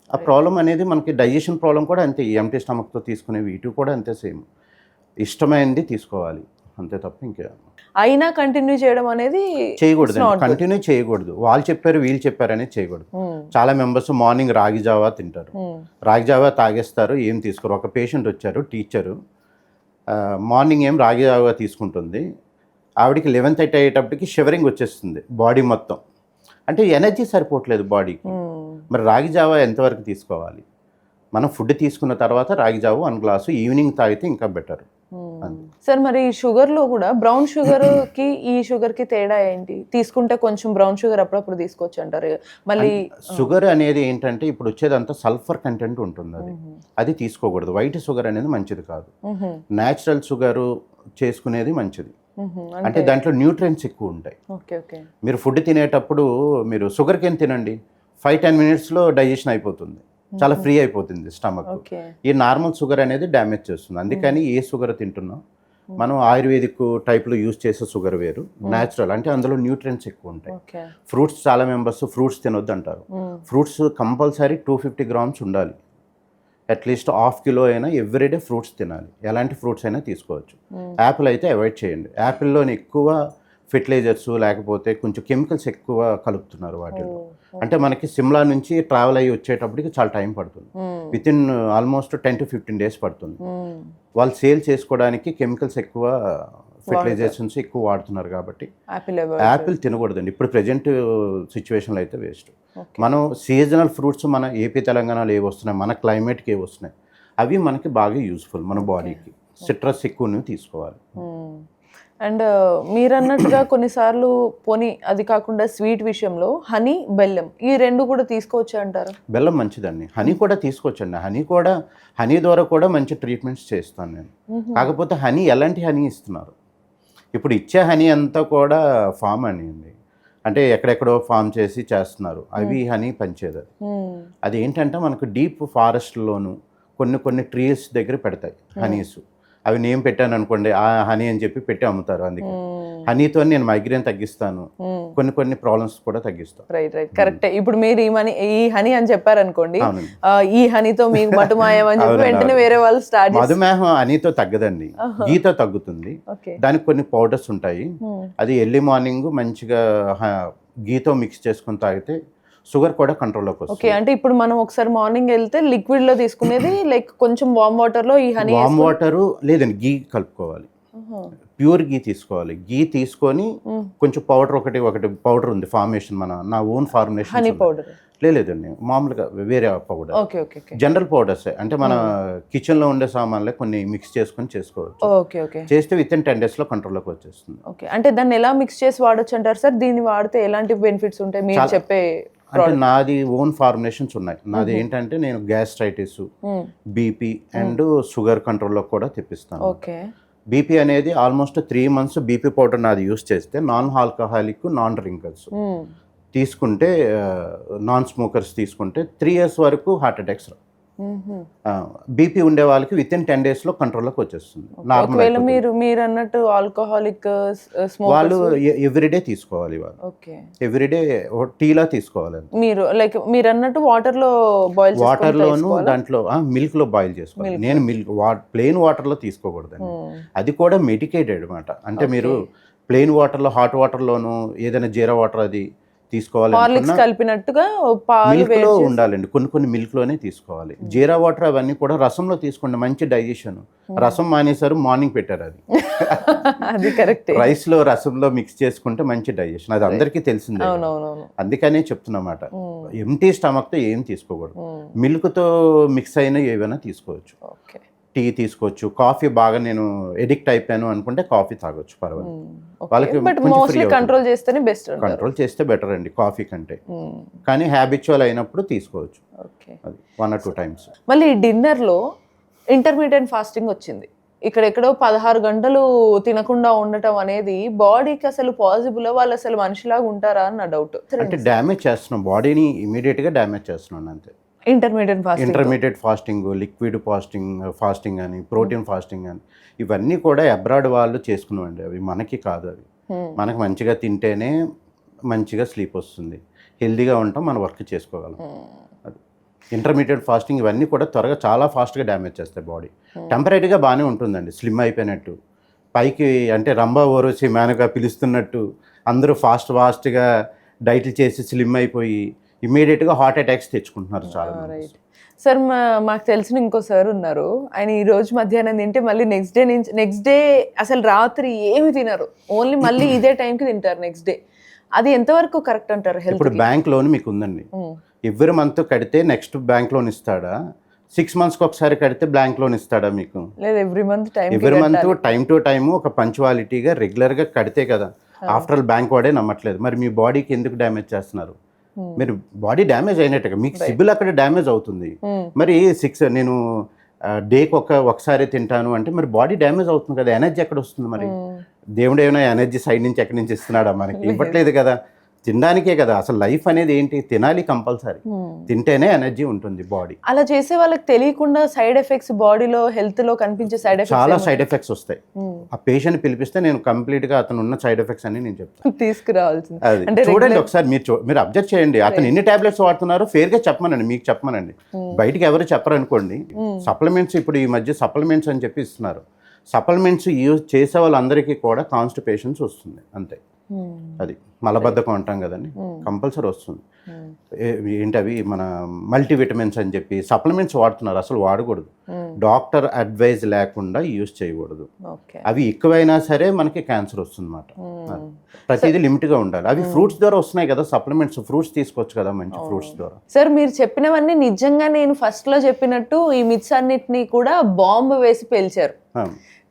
ఆ ప్రాబ్లం అనేది మనకి డైజెషన్ ప్రాబ్లం కూడా అంతే. ఎంటీ స్టమక్తో తీసుకునేవి ఇటు కూడా అంతే సేమ్. ఇష్టమైనది తీసుకోవాలి అంతే తప్ప ఇంకా అయినా కంటిన్యూ చేయడం అనేది చేయకూడదు. కంటిన్యూ చేయకూడదు. వాళ్ళు చెప్పారు వీళ్ళు చెప్పారు అనేది చేయకూడదు. చాలా మెంబర్స్ మార్నింగ్ రాగి జావా తింటారు, రాగి జావా తాగేస్తారు, ఏం తీసుకోరు. ఒక పేషెంట్ వచ్చారు, టీచరు, మార్నింగ్ ఏం రాగి జావా తీసుకుంటుంది, ఆవిడికి 11:30 అయ్యేటప్పటికి షివరింగ్ వచ్చేస్తుంది బాడీ మొత్తం. అంటే ఎనర్జీ సరిపోవట్లేదు బాడీకి. మరి రాగి జావా ఎంతవరకు తీసుకోవాలి? మనం ఫుడ్ తీసుకున్న తర్వాత రాగి జావా 1 గ్లాసు ఈవినింగ్ తాగితే ఇంకా బెటర్. సార్ మరి షుగర్లో కూడా బ్రౌన్ షుగర్కి ఈ షుగర్కి తేడా ఏంటి? తీసుకుంటే కొంచెం బ్రౌన్ షుగర్ అప్పుడప్పుడు తీసుకోవచ్చు అంటారు. మళ్ళీ షుగర్ అనేది ఏంటంటే ఇప్పుడు వచ్చేదంతా సల్ఫర్ కంటెంట్ ఉంటుంది, అది తీసుకోకూడదు. వైట్ షుగర్ అనేది మంచిది కాదు. న్యాచురల్ షుగర్ చేసుకునేది మంచిది. అంటే దాంట్లో న్యూట్రియంట్స్ ఎక్కువ ఉంటాయి. మీరు ఫుడ్ తినేటప్పుడు మీరు షుగర్ కేన్ తినండి, 5-10 minutesలో డైజెషన్ అయిపోతుంది, చాలా ఫ్రీ అయిపోతుంది స్టమక్. ఈ నార్మల్ షుగర్ అనేది డ్యామేజ్ చేస్తుంది. అందుకని ఏ షుగర్ తింటున్నా మనం ఆయుర్వేదిక్ టైప్లో యూజ్ చేసే షుగర్ వేరు, న్యాచురల్ అంటే అందులో న్యూట్రియంట్స్ ఎక్కువ ఉంటాయి. ఫ్రూట్స్ చాలా మెంబర్స్ ఫ్రూట్స్ తినొద్దు అంటారు. ఫ్రూట్స్ కంపల్సరీ 250 grams ఉండాలి, అట్లీస్ట్ 1/2 kilo అయినా ఎవ్రీడే ఫ్రూట్స్ తినాలి. ఎలాంటి ఫ్రూట్స్ అయినా తీసుకోవచ్చు. యాపిల్ అయితే అవాయిడ్ చేయండి. యాపిల్లోని ఎక్కువ ఫెర్టిలైజర్స్ లేకపోతే కొంచెం కెమికల్స్ ఎక్కువ కలుపుతున్నారు వాటిలో. అంటే మనకి సిమ్లా నుంచి ట్రావెల్ అయ్యి వచ్చేటప్పటికి చాలా టైం పడుతుంది, వితిన్ ఆల్మోస్ట్ 10 to 15 days పడుతుంది. వాళ్ళు సేల్ చేసుకోవడానికి కెమికల్స్ ఎక్కువ, ఫెర్టిలైజేషన్స్ ఎక్కువ వాడుతున్నారు కాబట్టి యాపిల్ తినకూడదండి. ఇప్పుడు ప్రజెంట్ సిచ్యువేషన్లో అయితే వేస్ట్. మనం సీజనల్ ఫ్రూట్స్ మన ఏపీ తెలంగాణలో ఏవి వస్తున్నాయి, మన క్లైమేట్కి ఏవి వస్తున్నాయి, అవి మనకి బాగా యూస్ఫుల్ మన బాడీకి. సిట్రస్ ఎక్కువ తీసుకోవాలి. అండ్ మీరు అన్నట్టుగా కొన్నిసార్లు పోనీ అది కాకుండా స్వీట్ విషయంలో హనీ, బెల్లం ఈ రెండు కూడా తీసుకోవచ్చు అంటారు. బెల్లం మంచిదండి, హనీ కూడా తీసుకోవచ్చండి. హనీ ద్వారా కూడా మంచి ట్రీట్మెంట్స్ చేస్తాను నేను. కాకపోతే హనీ ఎలాంటి హనీ ఇస్తున్నారు? ఇప్పుడు ఇచ్చే హనీ అంతా కూడా ఫామ్ హనీ అండి, అంటే ఎక్కడెక్కడో ఫామ్ చేసి చేస్తున్నారు. అవి హనీ పనిచేయదు. అది ఏంటంటే మనకు డీప్ ఫారెస్ట్లోను కొన్ని ట్రీస్ దగ్గర పెడతాయి హనీస్. అవి నేమ్ పెట్టాను అనుకోండి ఆ హనీ అని చెప్పి పెట్టి అమ్ముతారు. అందుకే హనీతో నేను మైగ్రేన్ తగ్గిస్తాను, కొన్ని ప్రాబ్లమ్స్ కూడా తగ్గిస్తాను. రైట్ కరెక్టే. ఇప్పుడు మీరు ఈ హనీ అని చెప్పారనుకోండి, అవునండి. ఈ హనీతో మీకు మటుమాయం అని చెప్పి వెంటనే వేరే వాళ్ళు స్టార్ట్ మధుమేహం హనీతో తగ్గదండి, గీతో తగ్గుతుంది. దానికి కొన్ని పౌడర్స్ ఉంటాయి, అది ఎర్లీ మార్నింగ్ మంచిగా గీతో మిక్స్ చేసుకొని తాగితే షుగర్ కూడా కంట్రోల్లోకి వస్తుంది. ఓకే, అంటే ఇప్పుడు మనం ఒకసారి మార్నింగ్ వెళ్తే లిక్విడ్ లో తీసుకునేది లైక్ కొంచెం వామ్ వాటర్ లో ఈ హనీ, వామ్ వాటర్ లేదండి, గీ కలుపుకోవాలి, ప్యూర్ గీ తీసుకోవాలి. గీ తీసుకొని కొంచెం పౌడర్ ఒకటి పౌడర్ ఉంది ఫార్మేషన్, నా ఓన్ ఫార్మేషన్ హనీ పౌడర్ లేదండి, మామూలుగా వేరే powder, okay okay general powders, అంటే మన కిచెన్ లో ఉండే సామాన్లే కొన్ని మిక్స్ చేసుకొని చేసుకోవచ్చు. ఓకే ఓకే, చేస్తే విత్ ఇన్ 10 days లో కంట్రోల్లోకి వచ్చేస్తుంది. ఓకే, అంటే దాన్ని ఎలా మిక్స్ చేసి వాడొచ్చు అంటారు సార్? దీన్ని వాడితే ఎలాంటి బెనిఫిట్స్ ఉంటాయి మీరు చెప్పే? అంటే నాది ఓన్ ఫార్ములేషన్స్ ఉన్నాయి. నాది ఏంటంటే నేను గ్యాస్ట్రైటిస్, బీపీ అండ్ షుగర్ కంట్రోల్లో కూడా తెప్పిస్తాను. ఓకే, బీపీ అనేది ఆల్మోస్ట్ 3 months బీపీ పౌడర్ నాది యూస్ చేస్తే నాన్ ఆల్కహాలిక్, నాన్ డ్రింకర్స్ తీసుకుంటే, నాన్ స్మోకర్స్ తీసుకుంటే 3 years వరకు హార్ట్ అటాక్స్, బీపీ ఉండే వాళ్ళకి విత్ ఇన్ 10 days లో కంట్రోల్లోకి వచ్చేస్తుంది. ఒకవేళ మీరు అన్నట్టు ఆల్కహాలిక్ వాళ్ళు ఎవ్రీడే తీసుకోవాలి, వాళ్ళు ఎవ్రీడే టీలా తీసుకోవాలి. మీరు అన్నట్టు వాటర్ లోను దాంట్లో మిల్క్ లో బాయిల్ చేసుకోవాలి. నేను ప్లెయిన్ వాటర్ లో తీసుకోకూడదండి, అది కూడా మెడికేటెడ్ అనమాట. అంటే మీరు ప్లెయిన్ వాటర్ లో, హాట్ వాటర్ లోను ఏదైనా జీరా వాటర్ అది తీసుకోవాలి, కలిపినట్టుగా మిల్క్ లో ఉండాలండి, కొన్ని మిల్క్ లోనే తీసుకోవాలి. జీరా వాటర్ అవన్నీ కూడా రసంలో తీసుకోండి, మంచి డైజెషన్. రసం మానేశారు, మార్నింగ్ పెట్టారు, అది కరెక్ట్. రైస్ లో రసంలో మిక్స్ చేసుకుంటే మంచి డైజెషన్, అది అందరికీ తెలిసిందే. అందుకనే చెప్తున్నమాట, ఎంటీ స్టమక్ తో ఏం తీసుకోకూడదు. మిల్క్ తో మిక్స్ అయిన ఏవైనా తీసుకోవచ్చు, టీ తీసుకోవచ్చు, కాఫీ బాగా నేను ఎడిక్ట్ అయిపోయాను అనుకుంటే కాఫీ తాగొచ్చు, పర్వాలేదు. వాళ్ళకి కంట్రోల్ చేస్తేనే బెస్ట్, కంట్రోల్ చేస్తే బెటర్ అండి కాఫీ కంటే. కానీ హ్యాబిచువల్ అయినప్పుడు తీసుకోవచ్చు, అది 1 or 2 times. మళ్ళీ డిన్నర్ లో ఇంటర్మీడియట్ ఫాస్టింగ్ వచ్చింది, ఇక్కడెక్కడో 16 గంటలు తినకుండా ఉండటం అనేది బాడీకి అసలు పాసిబుల్? వాళ్ళు అసలు మనిషిలాగా ఉంటారా అని నా డౌట్. అంటే డ్యామేజ్ చేస్తున్నాం బాడీని, ఇమీడియట్ గా డ్యామేజ్ చేస్తున్నాను అంతే. ఇంటర్మీడియట్ ఫాస్టింగ్, లిక్విడ్ ఫాస్టింగ్ అని, ప్రోటీన్ ఫాస్టింగ్ అని, ఇవన్నీ కూడా అబ్రాడ్ వాళ్ళు చేసుకున్నామండి, అవి మనకి కాదు. అవి మనకు మంచిగా తింటేనే మంచిగా స్లీప్ వస్తుంది, హెల్దీగా ఉంటాం, మనం వర్క్ చేసుకోగలం. అది ఇంటర్మీడియట్ ఫాస్టింగ్ ఇవన్నీ కూడా త్వరగా చాలా ఫాస్ట్గా డ్యామేజ్ చేస్తాయి బాడీ. టెంపరీగా బాగానే ఉంటుందండి, స్లిమ్ అయిపోయినట్టు, పైకి అంటే రంభా ఓరోసి మేనగా పిలుస్తున్నట్టు అందరూ ఫాస్ట్గా డైట్లు చేసి స్లిమ్ అయిపోయి ఇమీడియట్గా హార్ట్ అటాక్స్ తెచ్చుకుంటున్నారు చాలా. సార్ మాకు తెలిసిన ఇంకో సార్ ఉన్నారు, ఆయన ఈ రోజు మధ్యాహ్నం తింటే మళ్ళీ నెక్స్ట్ డే అసలు రాత్రి ఏమి తినరు, ఓన్లీ మళ్ళీ ఇదే టైంకి తింటారు నెక్స్ట్ డే. అది ఎంతవరకు కరెక్ట్ అంటారు? ఇప్పుడు బ్యాంక్ లోన్ మీకు ఉందండి, ఎవ్రీ మంత్ కడితే నెక్స్ట్ బ్యాంక్ లోన్ ఇస్తాడా? 6 months ఒకసారి కడితే బ్యాంక్ లోన్ ఇస్తాడా మీకు? లేదు, every month time to time ఒక పంచువాలిటీగా రెగ్యులర్గా కడితే కదా. ఆఫ్టర్ ఆల్ బ్యాంక్ వాడే నమ్మట్లేదు, మరి మీ బాడీకి ఎందుకు డ్యామేజ్ చేస్తున్నారు? మీరు బాడీ డ్యామేజ్ అయినట్టుగా మీకు సిబిల్ అక్కడ డ్యామేజ్ అవుతుంది. మరి నేను డేకి ఒకసారి తింటాను అంటే మరి బాడీ డ్యామేజ్ అవుతుంది కదా, ఎనర్జీ ఎక్కడ వస్తుంది? మరి దేవుడు ఏమైనా ఎనర్జీ సైడ్ నుంచి ఎక్కడి నుంచి ఇస్తున్నాడా? మనకి ఇవ్వట్లేదు కదా, తినడానికే కదా. అసలు లైఫ్ అనేది ఏంటి? తినాలి కంపల్సరీ, తింటేనే ఎనర్జీ ఉంటుంది బాడీ. అలా చేసే వాళ్ళకి తెలియకుండా సైడ్ ఎఫెక్ట్స్ బాడీలో, హెల్త్ లో కనిపించే సైడ్ ఎఫెక్ట్స్, చాలా సైడ్ ఎఫెక్ట్స్ వస్తాయి. ఆ పేషెంట్ పిలిపిస్తే నేను కంప్లీట్ గా అతను ఉన్న సైడ్ ఎఫెక్ట్స్ అని నేను చెప్తాను, తీసుకురావాల్సింది. అది చూడండి ఒకసారి, మీరు అబ్జర్వ్ చేయండి, అతను ఎన్ని టాబ్లెట్స్ వాడుతున్నారు ఫేర్ గా చెప్పమనండి, మీకు చెప్పమనండి, బయటికి ఎవరు చెప్పరనుకోండి. సప్లిమెంట్స్ ఇప్పుడు ఈ మధ్య సప్లిమెంట్స్ అని చెప్పి ఇస్తున్నారు. సప్లిమెంట్స్ యూజ్ చేసే వాళ్ళందరికీ కూడా కాన్స్టిపేషన్స్ వస్తుంది అంతే. అది మలబద్ధకం అంటాం కదండి, కంపల్సరీ వస్తుంది. ఏంటవి మన మల్టీవిటమిన్స్ అని చెప్పి సప్లిమెంట్స్ వాడుతున్నారు, అసలు వాడకూడదు, డాక్టర్ అడ్వైజ్ లేకుండా యూజ్ చేయకూడదు. అవి ఎక్కువైనా సరే మనకి క్యాన్సర్ వస్తుంది అన్నమాట. ప్రతిదీ లిమిట్గా ఉండాలి. అవి ఫ్రూట్స్ ద్వారా వస్తున్నాయి కదా సప్లిమెంట్స్, ఫ్రూట్స్ తీసుకోవచ్చు కదా మంచి ఫ్రూట్స్ ద్వారా. సార్ మీరు చెప్పినవన్నీ నిజంగా నేను ఫస్ట్ లో చెప్పినట్టు ఈ మిత్స్ అన్నిటినీ కూడా బాంబు వేసి పేల్చారు,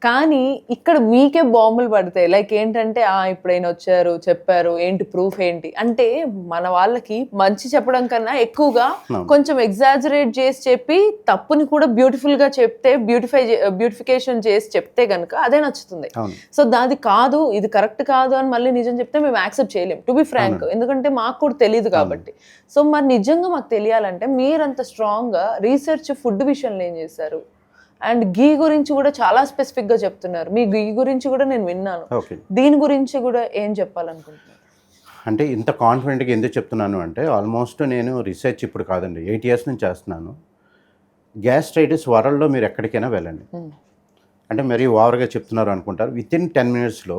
కానీ ఇక్కడ మీకే బాంబులు పడతాయి. లైక్ ఏంటంటే ఇప్పుడైనా వచ్చారు చెప్పారు, ఏంటి ప్రూఫ్ ఏంటి అంటే, మన వాళ్ళకి మంచి చెప్పడం కన్నా ఎక్కువగా కొంచెం ఎగ్జాజరేట్ చేసి చెప్పి తప్పుని కూడా బ్యూటిఫుల్ గా చెప్తే, బ్యూటిఫికేషన్ చేసి చెప్తే గనుక అదే నచ్చుతుంది. సో దాది కాదు, ఇది కరెక్ట్ కాదు అని మళ్ళీ నిజం చెప్తే మేము యాక్సెప్ట్ చేయలేము, టు బి ఫ్రాంక్, ఎందుకంటే మాకు కూడా తెలియదు కాబట్టి. సో మరి నిజంగా మాకు తెలియాలంటే మీరంత స్ట్రాంగ్ గా రీసెర్చ్ ఫుడ్ విషయంలో ఏం చేశారు? అండ్ గీ గురించి కూడా చాలా స్పెసిఫిక్ గా చెప్తున్నారు. మీ గీ గురించి కూడా నేను విన్నాను. ఓకే. దీని గురించి కూడా ఏం చెప్పాలనుకుంటున్నారు? అంటే ఇంత కాన్ఫిడెంట్గా ఎందుకు చెప్తున్నాను అంటే ఆల్మోస్ట్ నేను రీసెర్చ్ ఇప్పుడు కాదండి 8 years నుంచి చేస్తున్నాను. గ్యాస్ట్రైటిస్ వరల్డ్లో మీరు ఎక్కడికైనా వెళ్ళండి, అంటే మరీ ఓవర్గా చెప్తున్నారు అనుకుంటారు. వితిన్ 10 minutesలో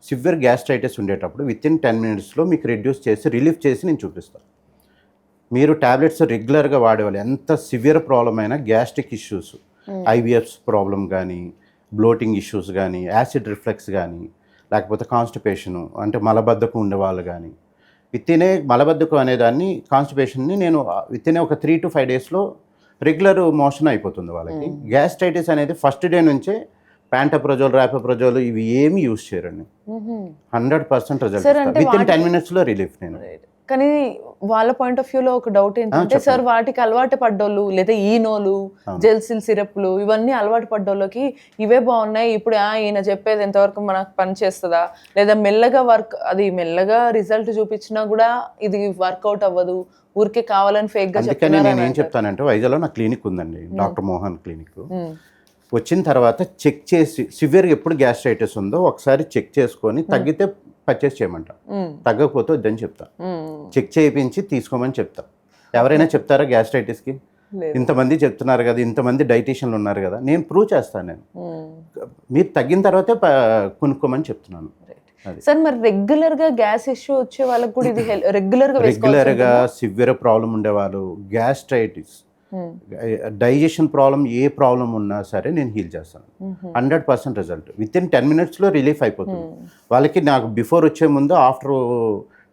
సివియర్ గ్యాస్ట్రైటిస్ ఉండేటప్పుడు వితిన్ 10 minutesలో మీకు రెడ్యూస్ చేసి రిలీఫ్ చేసి నేను చూపిస్తాను. మీరు ట్యాబ్లెట్స్ రెగ్యులర్గా వాడేవాళ్ళు ఎంత సివియర్ ప్రాబ్లం అయినా గ్యాస్ట్రిక్ ఇష్యూస్, ఐవిఎఫ్స్ ప్రాబ్లం కానీ, బ్లోటింగ్ ఇష్యూస్ కానీ, యాసిడ్ రిఫ్లెక్స్ కానీ, లేకపోతే కాన్స్టిపేషను అంటే మలబద్ధకం ఉండేవాళ్ళు కానీ, విత్తినే మలబద్ధకం అనేదాన్ని కాన్స్టిపేషన్ని నేను విత్తినే ఒక 3 to 5 daysలో రెగ్యులర్ మోషన్ అయిపోతుంది వాళ్ళకి. గ్యాస్ట్రైటిస్ అనేది ఫస్ట్ డే నుంచే ప్యాంటప్రజోల్, ర్యాపప్రజోల్ ఇవి ఏమి యూజ్ చేయరండి. 100% రిజల్ట్ వితిన్ 10 minutesలో రిలీఫ్. నేను కానీ వాళ్ళ పాయింట్ ఆఫ్ వ్యూలో ఒక డౌట్ ఏంటంటే సార్, వాటికి అలవాటు పడ్డోళ్ళు లేదా ఈనోలు, జెల్సిల్ సిరప్లు ఇవన్నీ అలవాటు పడ్డోళ్ళకి ఇవే బాగున్నాయి, ఇప్పుడు ఈయన చెప్పేది ఎంతవరకు మనకు పని చేస్తుందా, లేదా మెల్లగా రిజల్ట్ చూపించినా కూడా ఇది వర్కౌట్ అవ్వదు, ఊరికే కావాలని ఫేక్ గా అందుకని నేను ఏం చెప్తానంటే వైజాగ్లో నా క్లినిక్ ఉందండి, డాక్టర్ మోహన్ క్లినిక్. వచ్చిన తర్వాత చెక్ చేసి సివియర్గా ఎప్పుడు గ్యాస్ట్రైటిస్ ఉందో ఒకసారి చెక్ చేసుకొని తగ్గితే పర్చేస్ చేయమంటా, తగ్గకపోతే వద్దని చెప్తా. చెక్ చేయించి తీసుకోమని చెప్తా. ఎవరైనా చెప్తారా గ్యాస్ట్రైటిస్కి? ఇంతమంది చెప్తున్నారు కదా, ఇంతమంది డైటీషియన్లు ఉన్నారు కదా, నేను ప్రూవ్ చేస్తాను. నేను మీరు తగ్గిన తర్వాతే కొనుక్కోమని చెప్తున్నాను. సార్ మరి రెగ్యులర్ గా గ్యాస్ ఇష్యూ వచ్చే వాళ్ళకి కూడా ఇది రెగ్యులర్గా సివియర్ ప్రాబ్లం ఉండేవాళ్ళు, గ్యాస్ట్రైటిస్, డైజెషన్ ప్రాబ్లం ఏ ప్రాబ్లం ఉన్నా సరే నేను హీల్ చేస్తాను. 100% రిజల్ట్ వితిన్ 10 minutesలో రిలీఫ్ అయిపోతుంది వాళ్ళకి. నాకు బిఫోర్ వచ్చే ముందు ఆఫ్టర్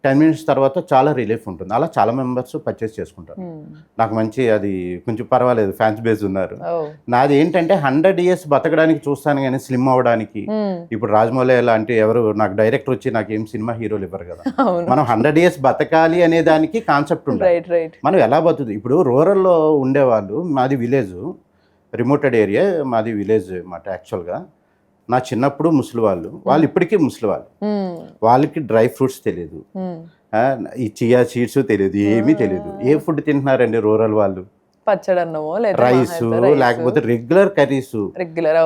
10 minutes తర్వాత చాలా రిలీఫ్ ఉంటుంది. అలా చాలా మెంబర్స్ పర్చేస్ చేసుకుంటారు. నాకు మంచి అది కొంచెం పర్వాలేదు, ఫ్యాన్స్ బేస్ ఉన్నారు. నాది ఏంటంటే 100 years బతకడానికి చూస్తాను కానీ స్లిమ్ అవ్వడానికి. ఇప్పుడు రాజమౌళి లాంటి ఎవరు నాకు డైరెక్టర్ వచ్చి నాకు ఏం సినిమా హీరోలు ఇవ్వరు కదా. మనం 100 years బతకాలి అనే దానికి కాన్సెప్ట్ ఉంటుంది. మనం ఎలా బతుకుతుంది ఇప్పుడు రూరల్లో ఉండేవాళ్ళు, మాది విలేజ్, రిమోటెడ్ ఏరియా మాది విలేజ్ మాట. యాక్చువల్గా నా చిన్నప్పుడు ముసలి వాళ్ళు ఇప్పటికీ ముసలి వాళ్ళకి డ్రై ఫ్రూట్స్ తెలియదు, ఈ చియా సీడ్స్ తెలియదు, ఏమీ తెలియదు. ఏ ఫుడ్ తింటున్నారండి రూరల్ వాళ్ళు? పచ్చడన్నమో రైస్, లేకపోతే రెగ్యులర్ కర్రీస్.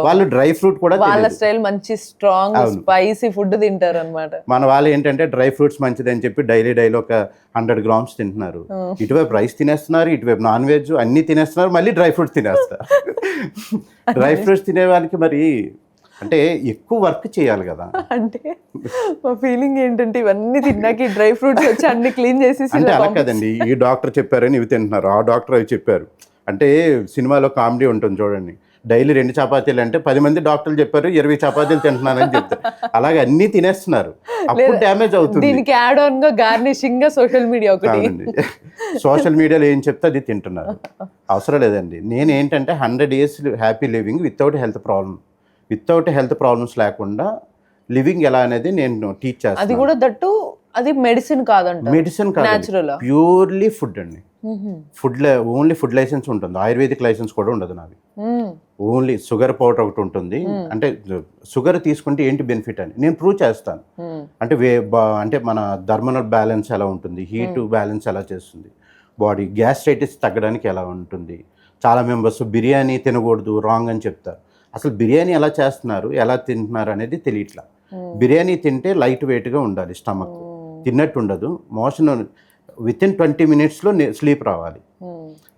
వాళ్ళు డ్రై ఫ్రూట్ కూడా వాళ్ళ స్టైల్ మంచి స్ట్రాంగ్ స్పైసీ ఫుడ్ తింటారు అన్నమాట. మన వాళ్ళు ఏంటంటే డ్రై ఫ్రూట్స్ మంచిది అని చెప్పి డైలీ ఒక 100 grams తింటున్నారు. ఇటువైపు రైస్ తినేస్తున్నారు, ఇటువైపు నాన్ వెజ్ అన్ని తినేస్తున్నారు, మళ్ళీ డ్రై ఫ్రూట్స్ తినేస్తారు. డ్రై ఫ్రూట్స్ తినే వాళ్ళకి మరి అంటే ఎక్కువ వర్క్ చేయాలి కదా. అంటే మా ఫీలింగ్ ఏంటంటే ఇవన్నీ తిన్నాక డ్రై ఫ్రూట్స్ వచ్చి అన్ని క్లీన్ చేసి అంటే అలా కదండి, ఈ డాక్టర్ చెప్పారని ఇవి తింటున్నారు, ఆ డాక్టర్ అవి చెప్పారు. అంటే సినిమాలో కామెడీ ఉంటుంది చూడండి, డైలీ 2 చపాతీలు అంటే 10 మంది డాక్టర్లు చెప్పారు 20 చపాతీలు తింటున్నారని చెప్తారు. అలాగే అన్నీ తినేస్తున్నారు, అప్పుడు డ్యామేజ్ అవుతుంది. దీనికి యాడ్ ఆన్ గా గార్నిషింగ్ గా సోషల్ మీడియా ఒకటి. సోషల్ మీడియాలో ఏం చెప్తే అది తింటున్నారు. అవసరం లేదండి. నేను ఏంటంటే 100 years happy living without health problems లేకుండా లివింగ్ ఎలా అనేది నేను టీచ్ చేస్తాను. అది కూడా దట్టు అది మెడిసిన్ కాదంట. మెడిసిన్ కాదు, ప్యూర్లీ ఫుడ్ అండి. ఓన్లీ ఫుడ్ లైసెన్స్ ఉంటుంది, ఆయుర్వేదిక్ లైసెన్స్ కూడా ఉండదు నాది. ఓన్లీ షుగర్ పౌడర్ ఒకటి ఉంటుంది. అంటే షుగర్ తీసుకుంటే ఏంటి బెనిఫిట్ అని నేను ప్రూవ్ చేస్తాను. అంటే మన థర్మల్ బ్యాలెన్స్ ఎలా ఉంటుంది, హీట్ బ్యాలెన్స్ ఎలా చేస్తుంది, బాడీ గ్యాస్ట్రైటిస్ తగ్గడానికి ఎలా ఉంటుంది. చాలా మెంబర్స్ బిర్యానీ తినకూడదు రాంగ్ అని చెప్తారు. అసలు బిర్యానీ ఎలా చేస్తున్నారు, ఎలా తింటున్నారు అనేది తెలియట్లా. బిర్యానీ తింటే లైట్ వెయిట్గా ఉండాలి, స్టమక్ తిన్నట్టు ఉండదు. మోషన్ వితిన్ 20 minutesలో స్లీప్ రావాలి.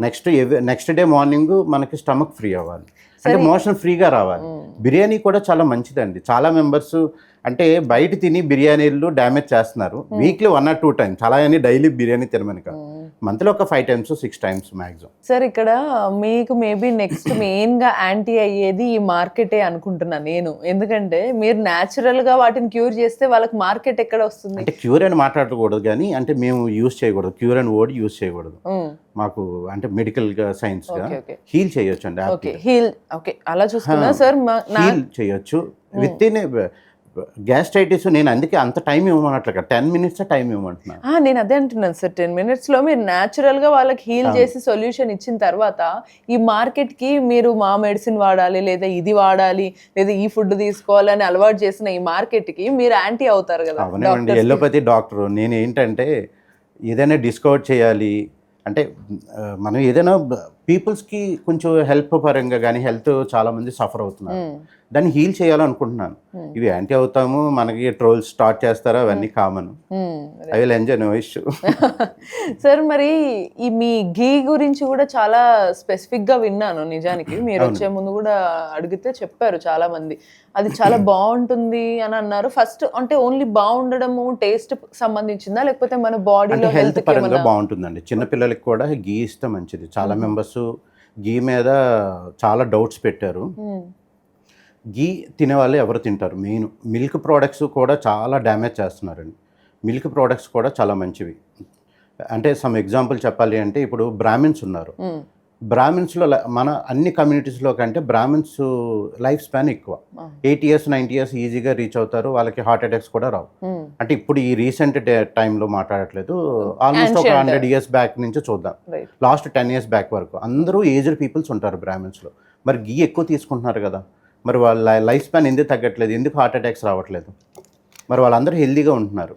నెక్స్ట్ డే మార్నింగ్ మనకి స్టమక్ ఫ్రీ అవ్వాలి, అంటే మోషన్ ఫ్రీగా రావాలి. బిర్యానీ కూడా చాలా మంచిదండి. చాలా మెంబర్స్ అంటే బయట తిని బిర్యానీలు డ్యామేజ్ చేస్తున్నారు. వీక్లీ 1 or 2 times, అలా అని డైలీ బిర్యానీ తినమని కాదు, మంత్లో ఒక 5 times 6 times మ్యాక్సిమం. సార్ ఇక్కడ మీకు మేబీ నెక్స్ట్ మెయిన్ గా యాంటీ అయ్యేది ఈ మార్కెటే అనుకుంటున్నా నేను. ఎందుకంటే మీరు న్యాచురల్ గా వాటిని క్యూర్ చేస్తే వాళ్ళకి మార్కెట్ ఎక్కడ వస్తుంది? అంటే క్యూర్ అని మాట్లాడకూడదు కానీ అంటే మేము యూజ్ చేయకూడదు, క్యూర్ అని వర్డ్ యూజ్ చేయకూడదు. మాకు అంటే మెడికల్ గా సైన్స్ గా హీల్ చేయొచ్చు అండి. హీల్ అలా చూసుకున్నా సార్, హీల్ చేయొచ్చు విత్ ఇన్ గ్యాస్ట్రైటిస్. నేను అందుకే అంత టైం ఇవ్వమన్నట్లుగా 10 minutes టైం ఇవ్వమంటున్నాను. నేను అదే అంటున్నాను సార్, 10 minutes లో మీరు న్యాచురల్ గా వాళ్ళకి హీల్ చేసి సొల్యూషన్ ఇచ్చిన తర్వాత ఈ మార్కెట్ కి మీరు మా మెడిసిన్ వాడాలి, లేదా ఇది వాడాలి, లేదా ఈ ఫుడ్ తీసుకోవాలని అలవాటు చేసిన ఈ మార్కెట్ కి మీరు యాంటీ అవుతారు కదా. అవునండి, ఎల్లోపతి డాక్టర్. నేను ఏంటంటే ఏదైనా డిస్కవర్ చేయాలి అంటే మనం ఏదైనా పీపుల్స్కి కొంచెం హెల్ప్ పరంగా కానీ హెల్త్ చాలామంది సఫర్ అవుతున్నారు, దాన్ని హీల్ చేయాలనుకుంటున్నాను. ఇవి యాంటీ అవుతాము, మనకి ట్రోల్స్ స్టార్ట్ చేస్తారా, అవన్నీ common. I will enjoy, no issue. Sir మరి ఈ మీ ఘీ గురించి కూడా చాలా స్పెసిఫిక్ గా విన్నాను. నిజానికి మీరు వచ్చే ముందు కూడా అడిగితే చెప్పారు చాలా మంది, అది చాలా బాగుంటుంది అని అన్నారు. ఫస్ట్ అంటే ఓన్లీ బాగుండడము టేస్ట్ సంబంధించిందా, లేకపోతే మన బాడీలో హెల్త్ పరంగా బాగుంటుందండి. చిన్నపిల్లలకి కూడా ఘీ ఇస్తే మంచిది. చాలా మెంబర్స్ ఘీ మీద చాలా డౌట్స్ పెట్టారు. ఘీ తినేవాళ్ళు ఎవరు తింటారు? మెయిన్ మిల్క్ ప్రోడక్ట్స్ కూడా చాలా డ్యామేజ్ చేస్తున్నారండి. మిల్క్ ప్రోడక్ట్స్ కూడా చాలా మంచివి. అంటే సమ్ ఎగ్జాంపుల్ చెప్పాలి అంటే, ఇప్పుడు బ్రాహ్మిన్స్ ఉన్నారు. బ్రాహ్మిన్స్లో మన అన్ని కమ్యూనిటీస్లో కంటే బ్రాహ్మిన్స్ లైఫ్ స్పాన్ ఎక్కువ. 80 years 90 years ఈజీగా రీచ్ అవుతారు. వాళ్ళకి హార్ట్ అటాక్స్ కూడా రావు. అంటే ఇప్పుడు ఈ రీసెంట్ టైంలో మాట్లాడట్లేదు, ఆల్మోస్ట్ ఒక 100 years బ్యాక్ నుంచి చూద్దాం, లాస్ట్ 10 years బ్యాక్ వరకు అందరూ ఏజ్డ్ పీపుల్స్ ఉంటారు బ్రాహ్మిన్స్లో. మరి ఘీ ఎక్కువ తీసుకుంటున్నారు కదా, మరి వాళ్ళ లైఫ్ స్పాన్ ఎందుకు తగ్గట్లేదు, ఎందుకు హార్ట్ అటాక్స్ రావట్లేదు? మరి వాళ్ళందరూ హెల్దీగా ఉంటున్నారు.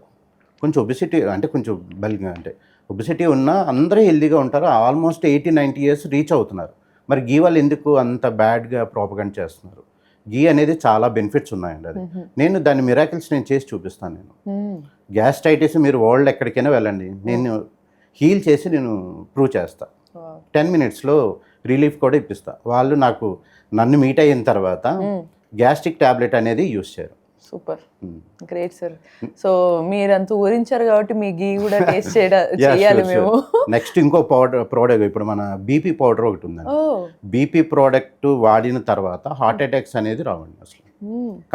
కొంచెం ఒబిసిటీ అంటే కొంచెం బల్గా అంటే ఒబిసిటీ ఉన్నా అందరూ హెల్దీగా ఉంటారు. ఆల్మోస్ట్ 80-90 years రీచ్ అవుతున్నారు. మరి ఘీ వాళ్ళు ఎందుకు అంత బ్యాడ్గా ప్రాపగండ్ చేస్తున్నారు? ఘీ అనేది చాలా బెనిఫిట్స్ ఉన్నాయండి. అది నేను దాని మిరాకిల్స్ నేను చేసి చూపిస్తాను. నేను గ్యాస్ట్రైటిస్ మీరు వరల్డ్ ఎక్కడికైనా వెళ్ళండి, నేను హీల్ చేసి నేను ప్రూవ్ చేస్తాను. 10 minutesలో రిలీఫ్ కూడా ఇప్పిస్తా. వాళ్ళు నన్ను మీట్ అయిన తర్వాత గ్యాస్ట్రిక్ టాబ్లెట్ అనేది యూస్ చేయరు. Super, great sir. సో మీరంతా ఊరించారు కాబట్టి మీ ఘీ కూడా టేస్ట్ చేయాలి మేము. నెక్స్ట్ ఇంకో ప్రోడక్ట్ ఇప్పుడు మన బీపీ పౌడర్ ఒకటి ఉందండి. బీపీ ప్రోడక్ట్ వాడిన తర్వాత హార్ట్ అటాక్స్ అనేది రావండి, అసలు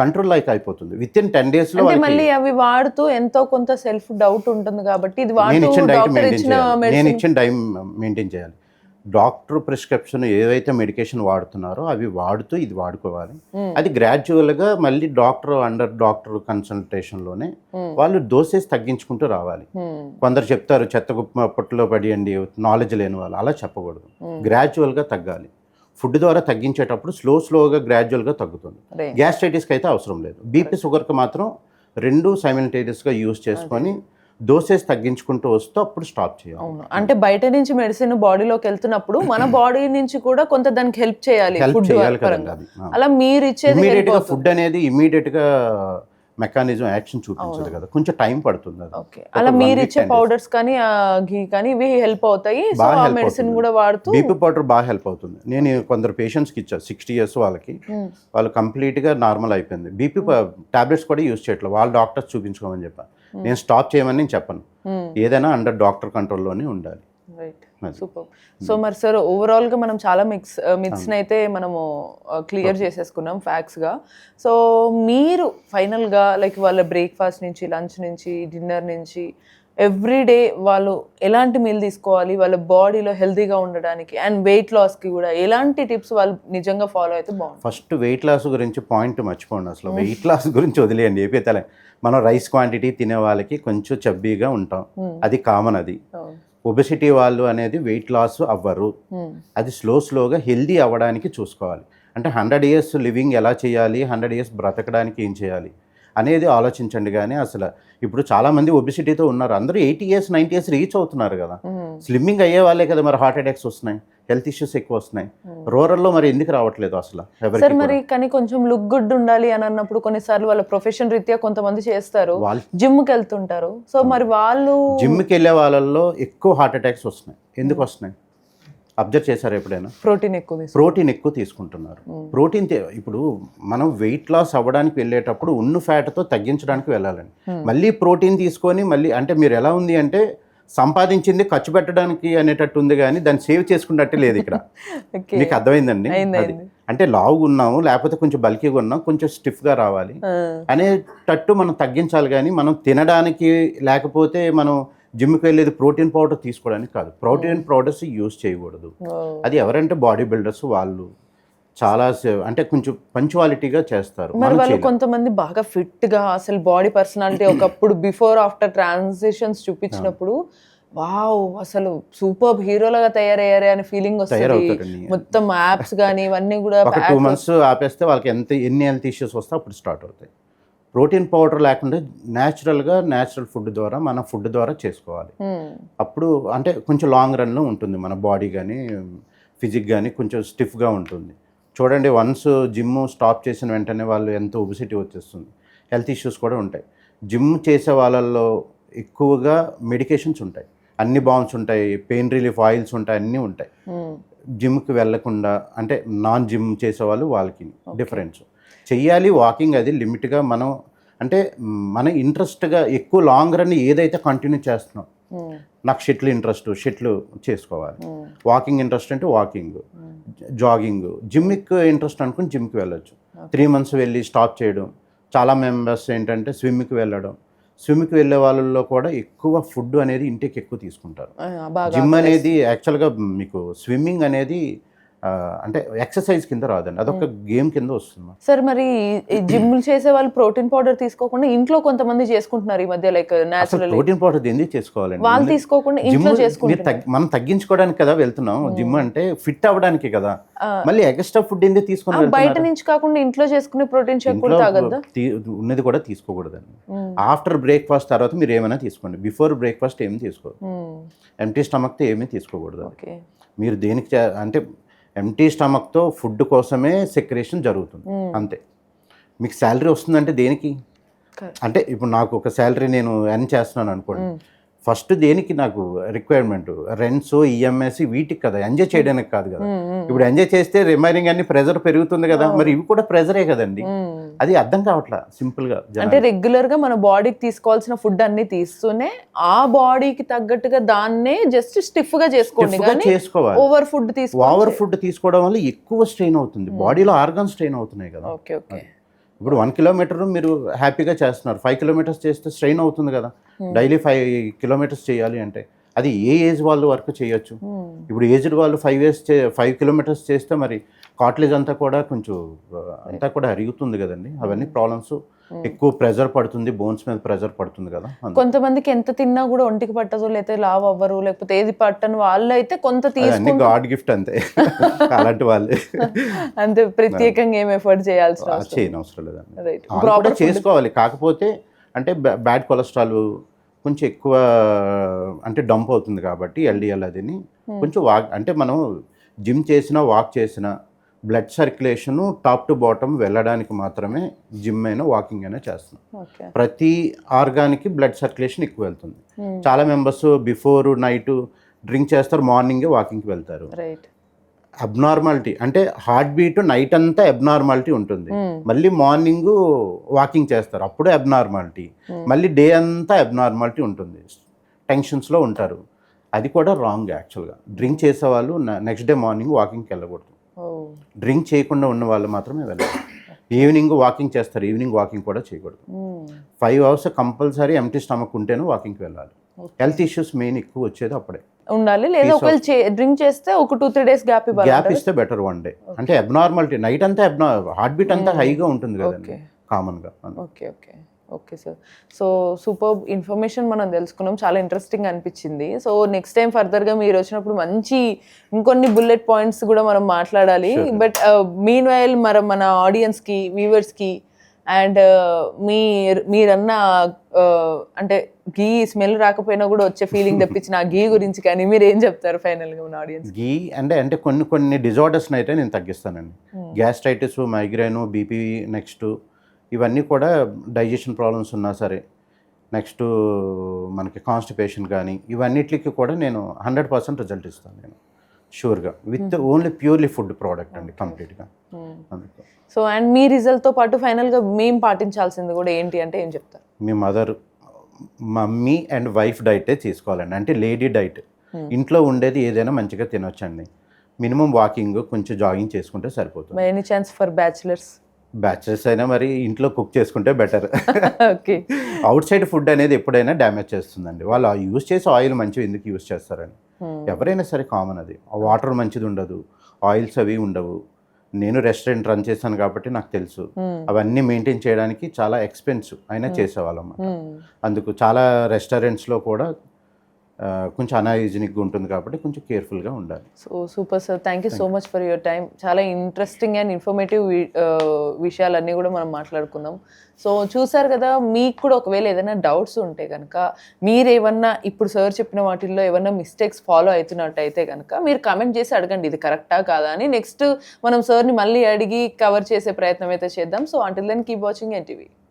కంట్రోల్ లైక్ అయిపోతుంది విత్ ఇన్ 10 days లో. మళ్ళీ అవి వాడుతూ ఎంతో కొంత సెల్ఫ్ డౌట్ ఉంటుంది కాబట్టి ఇది నేను ఇచ్చిన డైట్ మెయింటైన్ చేయాలి. డాక్టర్ ప్రిస్క్రిప్షన్ ఏవైతే మెడికేషన్ వాడుతున్నారో అవి వాడుతూ ఇది వాడుకోవాలి. అది గ్రాడ్యువల్గా మళ్ళీ డాక్టర్ కన్సల్టేషన్లోనే వాళ్ళు డోసేజ్ తగ్గించుకుంటూ రావాలి. కొందరు చెప్తారు చెత్త పొట్టులో పడియండి, నాలెడ్జ్ లేని వాళ్ళు, అలా చెప్పకూడదు. గ్రాడ్యువల్గా తగ్గాలి. ఫుడ్ ద్వారా తగ్గించేటప్పుడు స్లోగా గ్రాడ్యువల్గా తగ్గుతుంది. గ్యాస్ట్రైటిస్కి అయితే అవసరం లేదు. బీపీ షుగర్కి మాత్రం రెండు సైమల్టేనియస్గా యూజ్ చేసుకొని డోసేజ్ తగ్గించుకుంటూ వస్తూ అప్పుడు స్టాప్ చేయాలి. అంటే బయట నుంచి మెడిసిన్ బాడీలోకి వెళ్తున్నప్పుడు మన బాడీ నుంచి కూడా కొంత దానికి హెల్ప్ చేయాలి కదండి. అది అలా మీరు ఇచ్చేది ఇమీడియట్గా ఫుడ్ అనేది ఇమీడియట్గా మెకానిజం యాక్షన్ చూపించదు కదా, కొంచెం టైం పడుతుంది. అది అలా మీరు ఇచ్చే పౌడర్స్ కానీ ఘీ కానీ ఇవి హెల్ప్ అవుతాయి. మెడిసిన్ కూడా వాడుతూ బీపీ పౌడర్ బాగా హెల్ప్ అవుతుంది. నేను కొందరు పేషెంట్స్కి ఇచ్చాను 60 years వాళ్ళకి, వాళ్ళు కంప్లీట్గా నార్మల్ అయిపోయింది. బీపీ టాబ్లెట్స్ కూడా యూజ్ చేయట్లేదు. వాళ్ళు డాక్టర్స్ చూపించుకోమని చెప్పాను. నేను స్టాప్ చేయమని నేను చెప్పను, ఏదైనా అండర్ డాక్టర్ కంట్రోల్లోనే ఉండాలి. Right, super. సో మరి సార్ ఓవరాల్గా మనం చాలా మిత్స్ని అయితే మనము క్లియర్ చేసేసుకున్నాం ఫ్యాక్ట్స్గా. సో మీరు ఫైనల్గా లైక్ వాళ్ళ బ్రేక్ఫాస్ట్ నుంచి, లంచ్ నుంచి, డిన్నర్ నుంచి ఎవ్రీడే వాళ్ళు ఎలాంటి మీల్ తీసుకోవాలి, వాళ్ళ బాడీలో హెల్తీగా ఉండడానికి అండ్ వెయిట్ లాస్కి కూడా ఎలాంటి టిప్స్ వాళ్ళు నిజంగా ఫాలో అయితే బాగుంటుంది? ఫస్ట్ వెయిట్ లాస్ గురించి పాయింట్ మర్చిపోండి. అసలు వెయిట్ లాస్ గురించి వదిలేయండి. ఏపీతలే మనం రైస్ క్వాంటిటీ తినే వాళ్ళకి కొంచెం చబ్బీగా ఉంటాం, అది కామన్. అది ఒబెసిటీ వాళ్ళు అనేది వెయిట్ లాస్ అవ్వరు. అది స్లోగా హెల్దీ అవ్వడానికి చూసుకోవాలి. అంటే 100 years లివింగ్ ఎలా చేయాలి, 100 years బ్రతకడానికి ఏం చేయాలి అనేది ఆలోచించండి. కానీ అసలు ఇప్పుడు చాలామంది ఒబిసిటీతో ఉన్నారు, అందరూ 80 years 90 years రీచ్ అవుతున్నారు కదా. స్లిమ్మింగ్ అయ్యే వాళ్ళే కదా మరి హార్ట్ అటాక్స్ వస్తున్నాయి, హెల్త్ ఇష్యూస్ ఎక్కువ వస్తున్నాయి. రూరల్లో మరి ఎందుకు రావట్లేదు అసలు? సార్ మరి కానీ కొంచెం లుక్ గుడ్ ఉండాలి అని అన్నప్పుడు కొన్నిసార్లు వాళ్ళ ప్రొఫెషన్ రీత్యా కొంతమంది చేస్తారు, జిమ్కి వెళ్తుంటారు. సో మరి వాళ్ళు జిమ్కి వెళ్ళే వాళ్ళల్లో ఎక్కువ హార్ట్ అటాక్స్ వస్తున్నాయి. ఎందుకు వస్తున్నాయి అబ్జర్వ్ చేశారు ఎప్పుడైనా? ప్రోటీన్ ఎక్కువ తీసుకుంటున్నారు. ప్రోటీన్ ఇప్పుడు మనం వెయిట్ లాస్ అవ్వడానికి వెళ్ళేటప్పుడు ఉన్న ఫ్యాట్తో తగ్గించడానికి వెళ్ళాలండి. మళ్ళీ ప్రోటీన్ తీసుకొని మళ్ళీ అంటే మీరు ఎలా ఉంది అంటే సంపాదించింది ఖర్చు పెట్టడానికి అనేటట్టు ఉంది, కానీ దాన్ని సేవ్ చేసుకున్నట్టే లేదు ఇక్కడ. మీకు అర్థమైందండి? అంటే లావుగా ఉన్నాము, లేకపోతే కొంచెం బల్కీగా ఉన్నాం, కొంచెం స్టిఫ్గా రావాలి అనేటట్టు మనం తగ్గించాలి. కానీ మనం తినడానికి లేకపోతే మనం జిమ్కి వెళ్ళేది ప్రోటీన్ పౌడర్ తీసుకోవడానికి కాదు. ప్రోటీన్ పౌడర్స్ యూజ్ చేయకూడదు. అది ఎవరంటే బాడీ బిల్డర్స్, వాళ్ళు చాలా అంటే కొంచెం పంచువాలిటీగా చేస్తారు. మరి వాళ్ళు కొంతమంది బాగా ఫిట్గా అసలు బాడీ పర్సనాలిటీ ఒకప్పుడు బిఫోర్ ఆఫ్టర్ ట్రాన్సిషన్స్ చూపించినప్పుడు వావ్ అసలు సూపర్ హీరోలుగా తయారయ్యారే అనే ఫీలింగ్ వస్తుంది. మొత్తం యాప్స్ కానీ ఇవన్నీ కూడా ఒక 2 months ఆపేస్తే వాళ్ళకి ఎన్ని హెల్త్ ఇష్యూస్ వస్తే అప్పుడు స్టార్ట్ అవుతాయి. ప్రోటీన్ పౌడర్ లేకుండా న్యాచురల్ ఫుడ్ ద్వారా మన ఫుడ్ ద్వారా చేసుకోవాలి. అప్పుడు అంటే కొంచెం లాంగ్ రన్లో ఉంటుంది మన బాడీ కానీ ఫిజిక్ కానీ కొంచెం స్టిఫ్గా ఉంటుంది. చూడండి, వన్స్ జిమ్ స్టాప్ చేసిన వెంటనే వాళ్ళు ఎంత ఒబిసిటీ వచ్చేస్తుంది, హెల్త్ ఇష్యూస్ కూడా ఉంటాయి. జిమ్ చేసే వాళ్ళల్లో ఎక్కువగా మెడికేషన్స్ ఉంటాయి, అన్ని బాల్స్ ఉంటాయి, పెయిన్ రిలీఫ్ ఆయిల్స్ ఉంటాయి, అన్నీ ఉంటాయి. జిమ్కి వెళ్ళకుండా అంటే నాన్ జిమ్ చేసేవాళ్ళు వాళ్ళకి డిఫరెన్స్. చెయ్యాలి వాకింగ్, అది లిమిట్గా మనం అంటే మన ఇంట్రెస్ట్గా ఎక్కువ లాంగ్ రన్ ఏదైతే కంటిన్యూ చేస్తున్నాం. నాకు షటిల్ చేసుకోవాలి, వాకింగ్ ఇంట్రెస్ట్ అంటే వాకింగ్, జాగింగ్, జిమ్కి ఇంట్రెస్ట్ అనుకుని జిమ్కి వెళ్ళొచ్చు. 3 months వెళ్ళి స్టాప్ చేయడం. చాలా మెంబర్స్ ఏంటంటే స్విమ్కి వెళ్ళే వాళ్ళల్లో కూడా ఎక్కువ ఫుడ్ అనేది ఇంటేక్ ఎక్కువ తీసుకుంటారు. జిమ్ అనేది యాక్చువల్గా మీకు స్విమ్మింగ్ అనేది అంటే ఎక్సర్సైజ్ కింద రాదండి, అదొక గేమ్ కింద వస్తుంది. సార్ మరి జిమ్లు చేసే వాళ్ళు ప్రోటీన్ పౌడర్ తీసుకోకుండా ఇంట్లో కొంతమంది చేసుకుంటున్నారు ఈ మధ్య, లైక్ నేచురల్ ప్రోటీన్ పౌడర్ ఎందుకు చేసుకోవాలండి? వాళ్ళు తీసుకోకుండా ఇంట్లో చేసుకుంటున్నారు. మనం తగ్గించుకోవడానికి కదా వెళ్తున్నాం, జిమ్ అంటే ఫిట్ అవ్వడానికి కదా. మళ్ళీ ఎక్స్ట్రా ఫుడ్ ఎందుకు తీసుకుని బయట నుంచి కాకుండా ఇంట్లో చేసుకునే ప్రోటీన్ షేక్ కూడా తాగద్దా? ఉన్నది కూడా తీసుకోకూడదండి. ఆఫ్టర్ బ్రేక్ఫాస్ట్ తర్వాత మీరు ఏమైనా తీసుకోండి, బిఫోర్ బ్రేక్ఫాస్ట్ ఏమి తీసుకోవద్దు. ఎంటీ స్టమక్తో ఏమీ తీసుకోకూడదు. మీరు దేనికి అంటే ఎంటీ స్టమక్తో ఫుడ్ కోసమే సెక్రేషన్ జరుగుతుంది అంతే. మీకు శాలరీ వస్తుందంటే దేనికి? అంటే ఇప్పుడు నాకు ఒక శాలరీ నేను ఎర్న్ చేస్తున్నాను అనుకోండి, ఫస్ట్ దేనికి నాకు రిక్వైర్మెంట్? రెంట్స్, ఈఎంఐస్, వీటికి కదా, ఎంజాయ్ చేయడానికి కాదు కదా. ఇప్పుడు ఎంజాయ్ చేస్తే రిమైనింగ్ అన్ని ప్రెజర్ పెరుగుతుంది కదా, మరి ఇవి కూడా ప్రెజరే కదండి. అది అర్థం కావట్లా సింపుల్గా. అంటే రెగ్యులర్ గా మన బాడీకి తీసుకోవాల్సిన ఫుడ్ అన్ని తీస్తూనే ఆ బాడీకి తగ్గట్టుగా దాన్నే జస్ట్ స్టిఫ్ గా చేసుకోండి, చేసుకోవాలి. ఓవర్ ఫుడ్ తీసుకోవడం వల్ల ఎక్కువ స్ట్రెయిన్ అవుతుంది, బాడీలో ఆర్గన్స్ స్ట్రెయిన్ అవుతున్నాయి కదా. ఇప్పుడు 1 kilometer మీరు హ్యాపీగా చేస్తున్నారు, 5 kilometers చేస్తే స్ట్రెయిన్ అవుతుంది కదా. డైలీ 5 kilometers చేయాలి అంటే అది ఏ ఏజ్ వాళ్ళు వరకు చేయొచ్చు. ఇప్పుడు ఏజ్డ్ వాళ్ళు 5 kilometers చేస్తే మరి కాట్లేజ్ అంతా కూడా కొంచెం అంతా కూడా అరుగుతుంది కదండి. అవన్నీ ప్రాబ్లమ్స్, ఎక్కువ ప్రెజర్ పడుతుంది, బోన్స్ మీద ప్రెజర్ పడుతుంది కదా. కొంతమందికి ఎంత తిన్నా కూడా ఒంటికి పట్టదు, లేకపోతే లావ్ అవ్వరు, లేకపోతే ఏది పట్టని వాళ్ళు అయితే కొంత తీసుకుంటే గాడ్ గిఫ్ట్ అంతే. అలాంటి వాళ్ళే అంతే, ప్రత్యేకంగా ఏం ఎఫర్ట్ చేయనవసరం లేదండి, చేసుకోవాలి. కాకపోతే అంటే బ్యాడ్ కొలెస్ట్రాల్ కొంచెం ఎక్కువ అంటే డంప్ అవుతుంది కాబట్టి ఎల్డిఎల్ అదిని కొంచెం అంటే మనం జిమ్ చేసినా వాక్ చేసినా blood circulation top to bottom వెళ్ళడానికి మాత్రమే జిమ్ అయినా వాకింగ్ అయినా చేస్తున్నాం. ప్రతి ఆర్గానికి బ్లడ్ సర్క్యులేషన్ ఎక్కువ వెళ్తుంది. చాలా మెంబర్స్ బిఫోర్ నైట్ డ్రింక్ చేస్తారు, మార్నింగే వాకింగ్కి వెళ్తారు. అబ్నార్మాలిటీ అంటే హార్ట్ బీట్ నైట్ అంతా అబ్నార్మాలిటీ ఉంటుంది, మళ్ళీ మార్నింగ్ వాకింగ్ చేస్తారు, అప్పుడే అబ్నార్మాలిటీ, మళ్ళీ డే అంతా అబ్నార్మాలిటీ ఉంటుంది, టెన్షన్స్లో ఉంటారు. అది కూడా రాంగ్ యాక్చువల్గా. డ్రింక్ చేసే వాళ్ళు నెక్స్ట్ డే మార్నింగ్ వాకింగ్కి వెళ్ళకూడదు, డ్రింక్ చేయకుండా ఉన్న వాళ్ళు మాత్రమే వెళ్ళాలి. ఈవినింగ్ వాకింగ్ చేస్తారు, ఈవినింగ్ వాకింగ్ కూడా చేయకూడదు. 5 hours కంపల్సరీ ఎంటీ స్టమక్ ఉంటేనే వాకింగ్కి వెళ్ళాలి. హెల్త్ ఇష్యూస్ మెయిన్ ఎక్కువ వచ్చేది అప్పుడే ఉండాలి. లేదా ఒకవేళ డ్రింక్ చేస్తే ఒక 2-3 days గ్యాప్ ఇస్తే బెటర్. 1 day అంటే అబ్నార్మాలిటీ, నైట్ అంతా హార్ట్ బీట్ అంతా హైగా ఉంటుంది కదండి కామన్గా. Okay sir, so super information మనం తెలుసుకున్నాం, చాలా ఇంట్రెస్టింగ్ అనిపించింది. సో నెక్స్ట్ టైం ఫర్దర్గా మీరు వచ్చినప్పుడు మంచి ఇంకొన్ని బుల్లెట్ పాయింట్స్ కూడా మనం మాట్లాడాలి. బట్ మీన్ వైల్ మన ఆడియన్స్కి, వ్యూవర్స్కి అండ్ మీరన్న అంటే గీ స్మెల్ రాకపోయినా కూడా వచ్చే ఫీలింగ్ తెప్పించిన ఆ గీ గురించి కానీ మీరు ఏం చెప్తారు ఫైనల్గా మన ఆడియన్స్? గీ అంటే కొన్ని డిజార్డర్స్ని అయితే నేను తగ్గిస్తానండి. గ్యాస్ట్రైటిస్, మైగ్రేను, బీపీ, నెక్స్ట్ ఇవన్నీ కూడా డైజెషన్ ప్రాబ్లమ్స్ ఉన్నా సరే, నెక్స్ట్ మనకి కాన్స్టిపేషన్ కానీ ఇవన్నిటికి కూడా నేను 100% రిజల్ట్ ఇస్తాను నేను షూర్గా, with only purely food product అండి కంప్లీట్గా. సో అండ్ మీ రిజల్ట్తో పాటు ఫైనల్గా మేము పాటించాల్సింది కూడా ఏంటి అంటే ఏం చెప్తారు? మీ మమ్మీ అండ్ వైఫ్ డైటే తీసుకోవాలండి, అంటే లేడీ డైట్. ఇంట్లో ఉండేది ఏదైనా మంచిగా తినొచ్చండి. మినిమం వాకింగ్, కొంచెం జాగింగ్ చేసుకుంటే సరిపోతుంది. ఎనీ ఛాన్స్ ఫర్ బ్యాచిలర్స్ అయినా మరి ఇంట్లో కుక్ చేసుకుంటే బెటర్. అవుట్ సైడ్ ఫుడ్ అనేది ఎప్పుడైనా డ్యామేజ్ చేస్తుందండి. వాళ్ళు యూజ్ చేసే ఆయిల్ మంచిగా ఎందుకు యూజ్ చేస్తారని ఎవరైనా సరే కామన్. అది వాటర్ మంచిది ఉండదు, ఆయిల్స్ అవి ఉండవు. నేను రెస్టారెంట్ రన్ చేశాను కాబట్టి నాకు తెలుసు, అవన్నీ మెయింటైన్ చేయడానికి చాలా ఎక్స్పెన్సివ్ అయినా చేసేవాళ్ళం. అందుకు చాలా రెస్టారెంట్స్లో కూడా కొంచెం అన్హైజీనిక్గా ఉంటుంది కాబట్టి కొంచెం కేర్ఫుల్గా ఉండాలి. So super sir, thank you so much for your time. చాలా ఇంట్రెస్టింగ్ అండ్ ఇన్ఫర్మేటివ్ విషయాలన్నీ కూడా మనం మాట్లాడుకుందాం. సో చూసారు కదా, మీకు కూడా ఒకవేళ ఏదైనా డౌట్స్ ఉంటే కనుక, మీరేమన్నా ఇప్పుడు సార్ చెప్పిన వాటిల్లో ఏమన్నా మిస్టేక్స్ ఫాలో అవుతున్నట్టయితే కనుక మీరు కమెంట్ చేసి అడగండి, ఇది కరెక్టా కాదా అని. నెక్స్ట్ మనం సార్ని మళ్ళీ అడిగి కవర్ చేసే ప్రయత్నం అయితే చేద్దాం. So until then keep watching NTV.